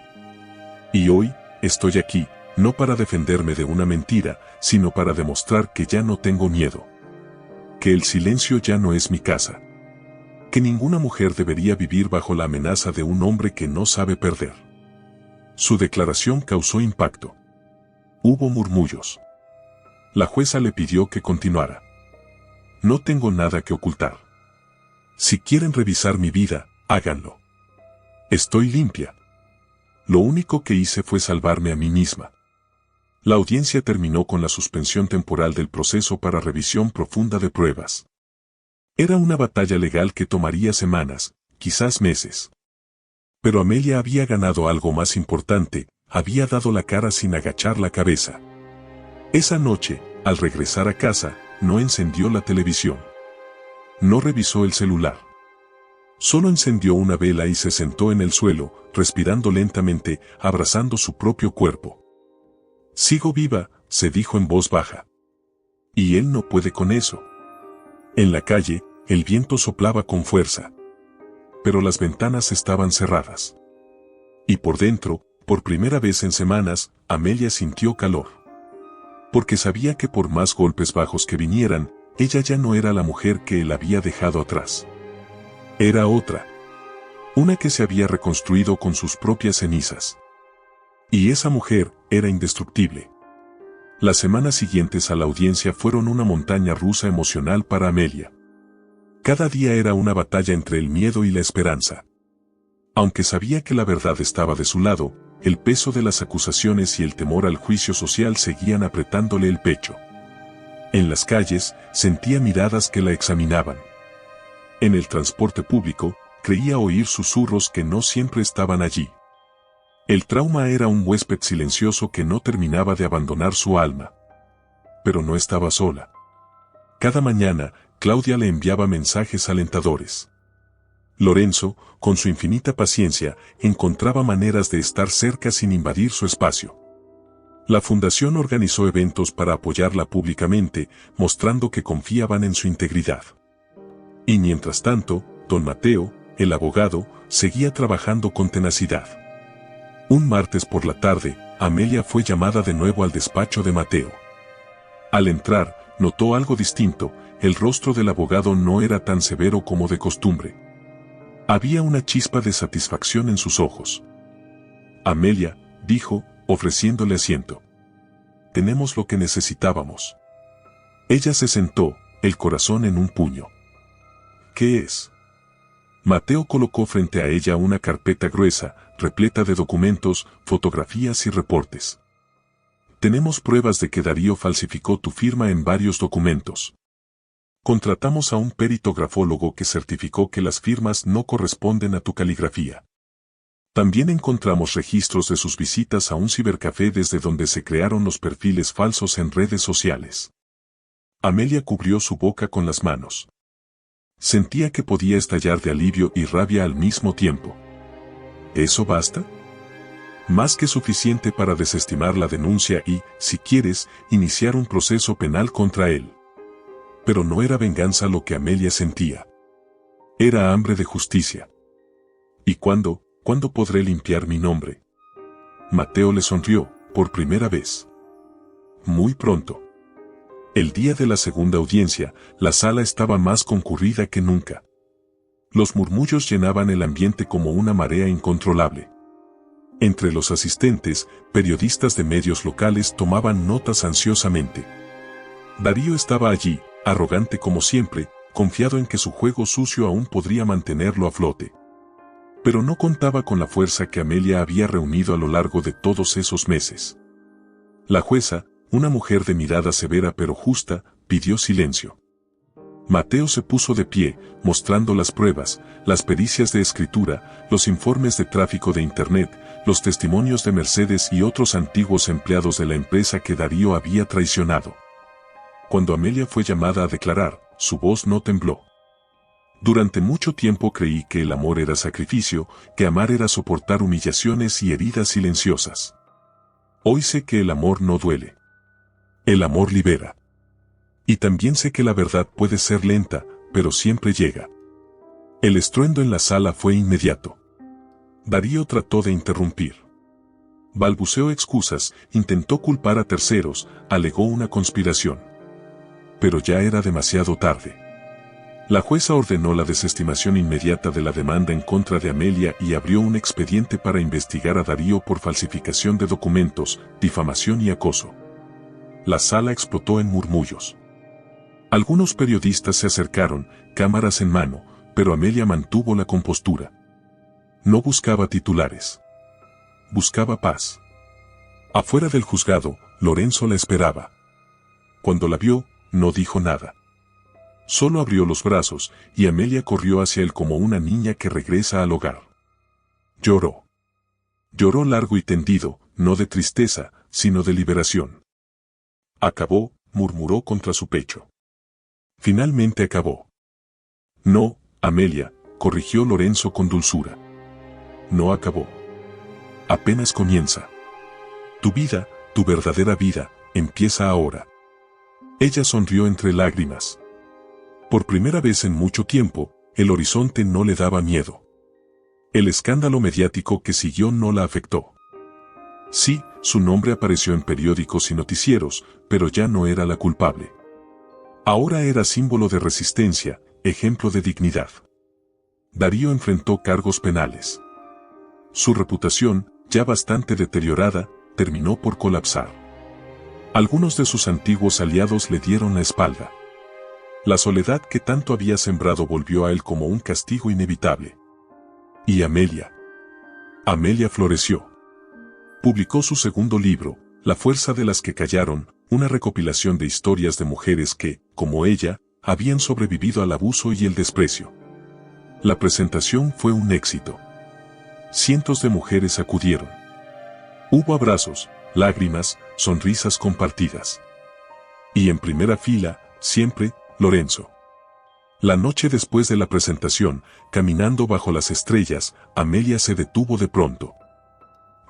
Y hoy, estoy aquí, no para defenderme de una mentira, sino para demostrar que ya no tengo miedo. Que el silencio ya no es mi casa. Que ninguna mujer debería vivir bajo la amenaza de un hombre que no sabe perder. Su declaración causó impacto. Hubo murmullos. La jueza le pidió que continuara. No tengo nada que ocultar. Si quieren revisar mi vida, háganlo. Estoy limpia. Lo único que hice fue salvarme a mí misma. La audiencia terminó con la suspensión temporal del proceso para revisión profunda de pruebas. Era una batalla legal que tomaría semanas, quizás meses. Pero Amelia había ganado algo más importante: había dado la cara sin agachar la cabeza. Esa noche, al regresar a casa, no encendió la televisión. No revisó el celular. Solo encendió una vela y se sentó en el suelo, respirando lentamente, abrazando su propio cuerpo. Sigo viva, se dijo en voz baja. Y él no puede con eso. En la calle, el viento soplaba con fuerza. Pero las ventanas estaban cerradas. Y por dentro, por primera vez en semanas, Amelia sintió calor. Porque sabía que por más golpes bajos que vinieran, ella ya no era la mujer que él había dejado atrás. Era otra. Una que se había reconstruido con sus propias cenizas. Y esa mujer era indestructible. Las semanas siguientes a la audiencia fueron una montaña rusa emocional para Amelia. Cada día era una batalla entre el miedo y la esperanza. Aunque sabía que la verdad estaba de su lado, el peso de las acusaciones y el temor al juicio social seguían apretándole el pecho. En las calles, sentía miradas que la examinaban. En el transporte público, creía oír susurros que no siempre estaban allí. El trauma era un huésped silencioso que no terminaba de abandonar su alma. Pero no estaba sola. Cada mañana, Claudia le enviaba mensajes alentadores. Lorenzo, con su infinita paciencia, encontraba maneras de estar cerca sin invadir su espacio. La fundación organizó eventos para apoyarla públicamente, mostrando que confiaban en su integridad. Y mientras tanto, don Mateo, el abogado, seguía trabajando con tenacidad. Un martes por la tarde, Amelia fue llamada de nuevo al despacho de Mateo. Al entrar, notó algo distinto: el rostro del abogado no era tan severo como de costumbre. Había una chispa de satisfacción en sus ojos. Amelia, dijo, ofreciéndole asiento. Tenemos lo que necesitábamos. Ella se sentó, el corazón en un puño. ¿Qué es? Mateo colocó frente a ella una carpeta gruesa, repleta de documentos, fotografías y reportes. Tenemos pruebas de que Darío falsificó tu firma en varios documentos. Contratamos a un peritógrafólogo que certificó que las firmas no corresponden a tu caligrafía. También encontramos registros de sus visitas a un cibercafé desde donde se crearon los perfiles falsos en redes sociales. Amelia cubrió su boca con las manos. Sentía que podía estallar de alivio y rabia al mismo tiempo. ¿Eso basta? Más que suficiente para desestimar la denuncia y, si quieres, iniciar un proceso penal contra él. Pero no era venganza lo que Amelia sentía. Era hambre de justicia. ¿Y cuándo podré limpiar mi nombre? Mateo le sonrió, por primera vez. Muy pronto. El día de la segunda audiencia, la sala estaba más concurrida que nunca. Los murmullos llenaban el ambiente como una marea incontrolable. Entre los asistentes, periodistas de medios locales tomaban notas ansiosamente. Darío estaba allí, arrogante como siempre, confiado en que su juego sucio aún podría mantenerlo a flote. Pero no contaba con la fuerza que Amelia había reunido a lo largo de todos esos meses. La jueza, una mujer de mirada severa pero justa, pidió silencio. Mateo se puso de pie, mostrando las pruebas, las pericias de escritura, los informes de tráfico de Internet, los testimonios de Mercedes y otros antiguos empleados de la empresa que Darío había traicionado. Cuando Amelia fue llamada a declarar, su voz no tembló. Durante mucho tiempo creí que el amor era sacrificio, que amar era soportar humillaciones y heridas silenciosas. Hoy sé que el amor no duele. El amor libera. Y también sé que la verdad puede ser lenta, pero siempre llega. El estruendo en la sala fue inmediato. Darío trató de interrumpir. Balbuceó excusas, intentó culpar a terceros, alegó una conspiración. Pero ya era demasiado tarde. La jueza ordenó la desestimación inmediata de la demanda en contra de Amelia y abrió un expediente para investigar a Darío por falsificación de documentos, difamación y acoso. La sala explotó en murmullos. Algunos periodistas se acercaron, cámaras en mano, pero Amelia mantuvo la compostura. No buscaba titulares. Buscaba paz. Afuera del juzgado, Lorenzo la esperaba. Cuando la vio, no dijo nada. Solo abrió los brazos, y Amelia corrió hacia él como una niña que regresa al hogar. Lloró. Lloró largo y tendido, no de tristeza, sino de liberación. Acabó, murmuró contra su pecho. Finalmente acabó. No, Amelia, corrigió Lorenzo con dulzura. No acabó. Apenas comienza. Tu vida, tu verdadera vida, empieza ahora. Ella sonrió entre lágrimas. Por primera vez en mucho tiempo, el horizonte no le daba miedo. El escándalo mediático que siguió no la afectó. Sí, su nombre apareció en periódicos y noticieros, pero ya no era la culpable. Ahora era símbolo de resistencia, ejemplo de dignidad. Darío enfrentó cargos penales. Su reputación, ya bastante deteriorada, terminó por colapsar. Algunos de sus antiguos aliados le dieron la espalda. La soledad que tanto había sembrado volvió a él como un castigo inevitable. Y Amelia. Amelia floreció. Publicó su segundo libro, La fuerza de las que callaron, una recopilación de historias de mujeres que, como ella, habían sobrevivido al abuso y el desprecio. La presentación fue un éxito. Cientos de mujeres acudieron. Hubo abrazos, lágrimas, sonrisas compartidas. Y en primera fila, siempre, Lorenzo. La noche después de la presentación, caminando bajo las estrellas, Amelia se detuvo de pronto.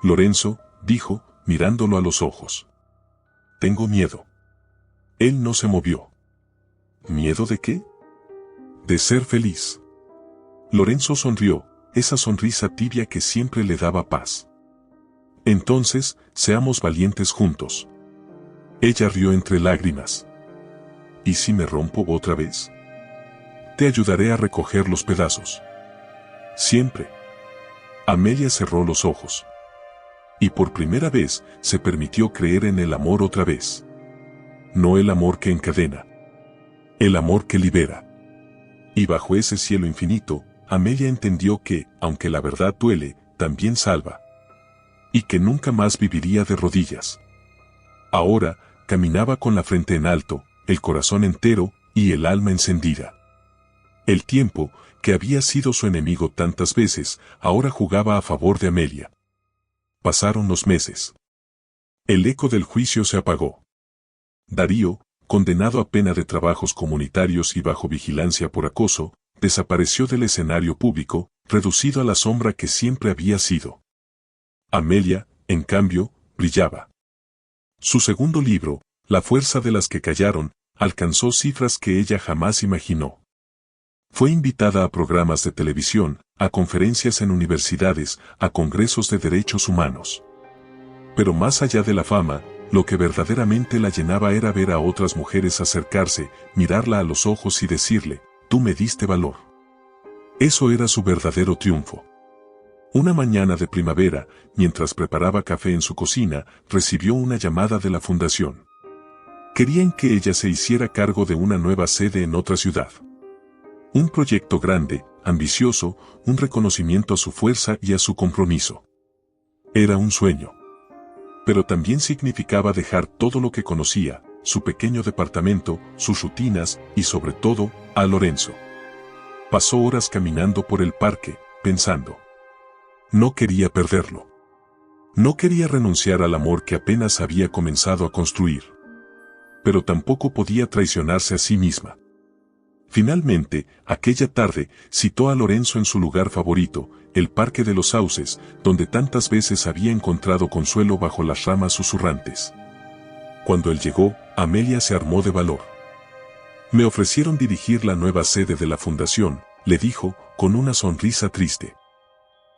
Lorenzo, dijo, mirándolo a los ojos. Tengo miedo. Él no se movió. ¿Miedo de qué? De ser feliz. Lorenzo sonrió, esa sonrisa tibia que siempre le daba paz. Entonces, seamos valientes juntos. Ella rió entre lágrimas. ¿Y si me rompo otra vez? Te ayudaré a recoger los pedazos. Siempre. Amelia cerró los ojos. Y por primera vez, se permitió creer en el amor otra vez. No el amor que encadena. El amor que libera. Y bajo ese cielo infinito, Amelia entendió que, aunque la verdad duele, también salva. Y que nunca más viviría de rodillas. Ahora, caminaba con la frente en alto, el corazón entero, y el alma encendida. El tiempo, que había sido su enemigo tantas veces, ahora jugaba a favor de Amelia. Pasaron los meses. El eco del juicio se apagó. Darío, condenado a pena de trabajos comunitarios y bajo vigilancia por acoso, desapareció del escenario público, reducido a la sombra que siempre había sido. Amelia, en cambio, brillaba. Su segundo libro, La fuerza de las que callaron, alcanzó cifras que ella jamás imaginó. Fue invitada a programas de televisión, a conferencias en universidades, a congresos de derechos humanos. Pero más allá de la fama, lo que verdaderamente la llenaba era ver a otras mujeres acercarse, mirarla a los ojos y decirle, tú me diste valor. Eso era su verdadero triunfo. Una mañana de primavera, mientras preparaba café en su cocina, recibió una llamada de la fundación. Querían que ella se hiciera cargo de una nueva sede en otra ciudad. Un proyecto grande, ambicioso, un reconocimiento a su fuerza y a su compromiso. Era un sueño. Pero también significaba dejar todo lo que conocía, su pequeño departamento, sus rutinas y sobre todo, a Lorenzo. Pasó horas caminando por el parque, pensando. No quería perderlo. No quería renunciar al amor que apenas había comenzado a construir. Pero tampoco podía traicionarse a sí misma. Finalmente, aquella tarde, citó a Lorenzo en su lugar favorito, el Parque de los Sauces, donde tantas veces había encontrado consuelo bajo las ramas susurrantes. Cuando él llegó, Amelia se armó de valor. Me ofrecieron dirigir la nueva sede de la fundación, le dijo, con una sonrisa triste.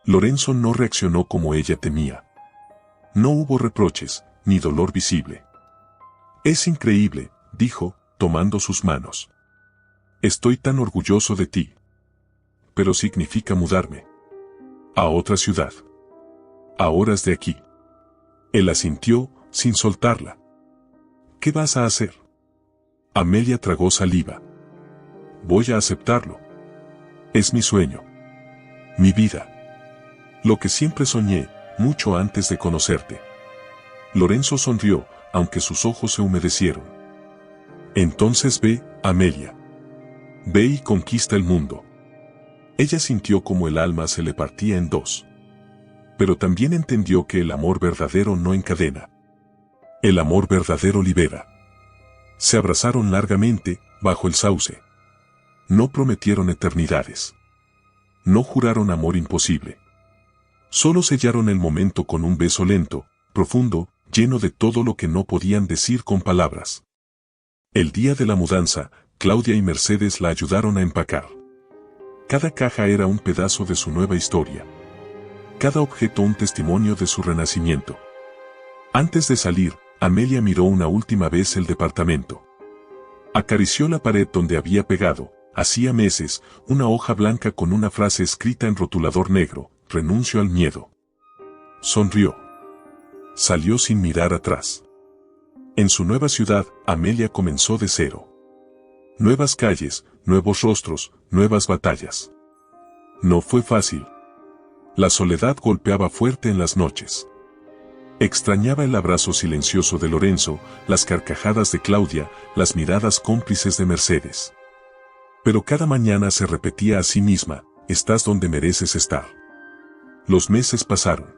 Lorenzo no reaccionó como ella temía. No hubo reproches, ni dolor visible. Es increíble, dijo, tomando sus manos. Estoy tan orgulloso de ti. Pero significa mudarme. A otra ciudad. A horas de aquí. Él asintió, sin soltarla. ¿Qué vas a hacer? Amelia tragó saliva. Voy a aceptarlo. Es mi sueño. Mi vida. Lo que siempre soñé, mucho antes de conocerte. Lorenzo sonrió, aunque sus ojos se humedecieron. Entonces ve, Amelia. Ve y conquista el mundo. Ella sintió como el alma se le partía en dos. Pero también entendió que el amor verdadero no encadena. El amor verdadero libera. Se abrazaron largamente, bajo el sauce. No prometieron eternidades. No juraron amor imposible. Solo sellaron el momento con un beso lento, profundo, lleno de todo lo que no podían decir con palabras. El día de la mudanza, Claudia y Mercedes la ayudaron a empacar. Cada caja era un pedazo de su nueva historia. Cada objeto un testimonio de su renacimiento. Antes de salir, Amelia miró una última vez el departamento. Acarició la pared donde había pegado, hacía meses, una hoja blanca con una frase escrita en rotulador negro: renuncio al miedo. Sonrió. Salió sin mirar atrás. En su nueva ciudad, Amelia comenzó de cero. Nuevas calles, nuevos rostros, nuevas batallas. No fue fácil. La soledad golpeaba fuerte en las noches. Extrañaba el abrazo silencioso de Lorenzo, las carcajadas de Claudia, las miradas cómplices de Mercedes. Pero cada mañana se repetía a sí misma: estás donde mereces estar. Los meses pasaron.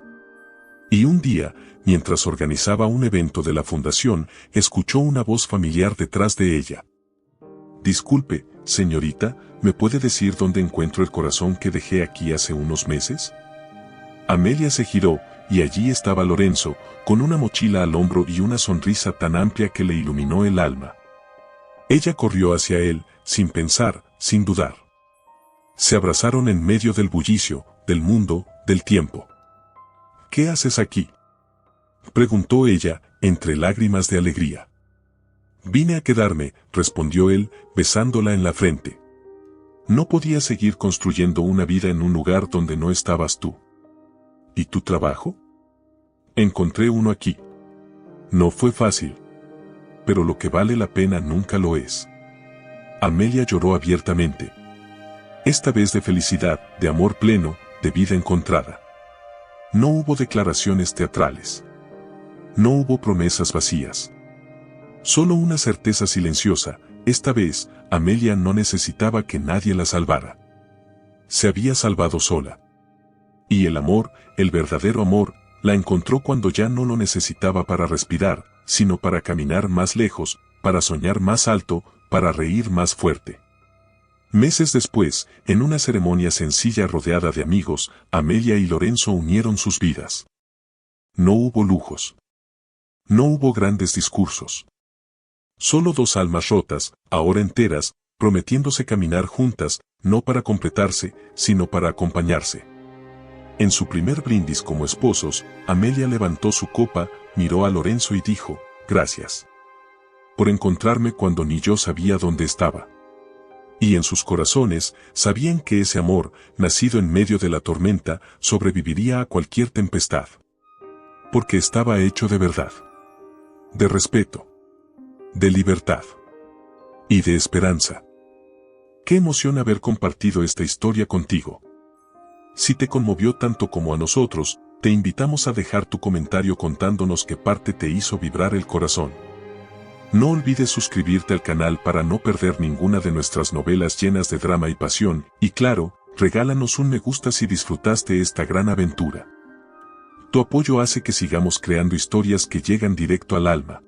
Y un día, mientras organizaba un evento de la fundación, escuchó una voz familiar detrás de ella. Disculpe, señorita, ¿me puede decir dónde encuentro el corazón que dejé aquí hace unos meses? Amelia se giró, y allí estaba Lorenzo, con una mochila al hombro y una sonrisa tan amplia que le iluminó el alma. Ella corrió hacia él, sin pensar, sin dudar. Se abrazaron en medio del bullicio, del mundo, del tiempo. ¿Qué haces aquí?, preguntó ella, entre lágrimas de alegría. Vine a quedarme, respondió él, besándola en la frente. No podía seguir construyendo una vida en un lugar donde no estabas tú. ¿Y tu trabajo? Encontré uno aquí. No fue fácil. Pero lo que vale la pena nunca lo es. Amelia lloró abiertamente. Esta vez de felicidad, de amor pleno, de vida encontrada. No hubo declaraciones teatrales. No hubo promesas vacías. Solo una certeza silenciosa: esta vez, Amelia no necesitaba que nadie la salvara. Se había salvado sola. Y el amor, el verdadero amor, la encontró cuando ya no lo necesitaba para respirar, sino para caminar más lejos, para soñar más alto, para reír más fuerte. Meses después, en una ceremonia sencilla rodeada de amigos, Amelia y Lorenzo unieron sus vidas. No hubo lujos. No hubo grandes discursos. Solo dos almas rotas, ahora enteras, prometiéndose caminar juntas, no para completarse, sino para acompañarse. En su primer brindis como esposos, Amelia levantó su copa, miró a Lorenzo y dijo: gracias por encontrarme cuando ni yo sabía dónde estaba. Y en sus corazones, sabían que ese amor, nacido en medio de la tormenta, sobreviviría a cualquier tempestad. Porque estaba hecho de verdad. De respeto. De libertad. Y de esperanza. Qué emoción haber compartido esta historia contigo. Si te conmovió tanto como a nosotros, te invitamos a dejar tu comentario contándonos qué parte te hizo vibrar el corazón. No olvides suscribirte al canal para no perder ninguna de nuestras novelas llenas de drama y pasión, y claro, regálanos un me gusta si disfrutaste esta gran aventura. Tu apoyo hace que sigamos creando historias que llegan directo al alma.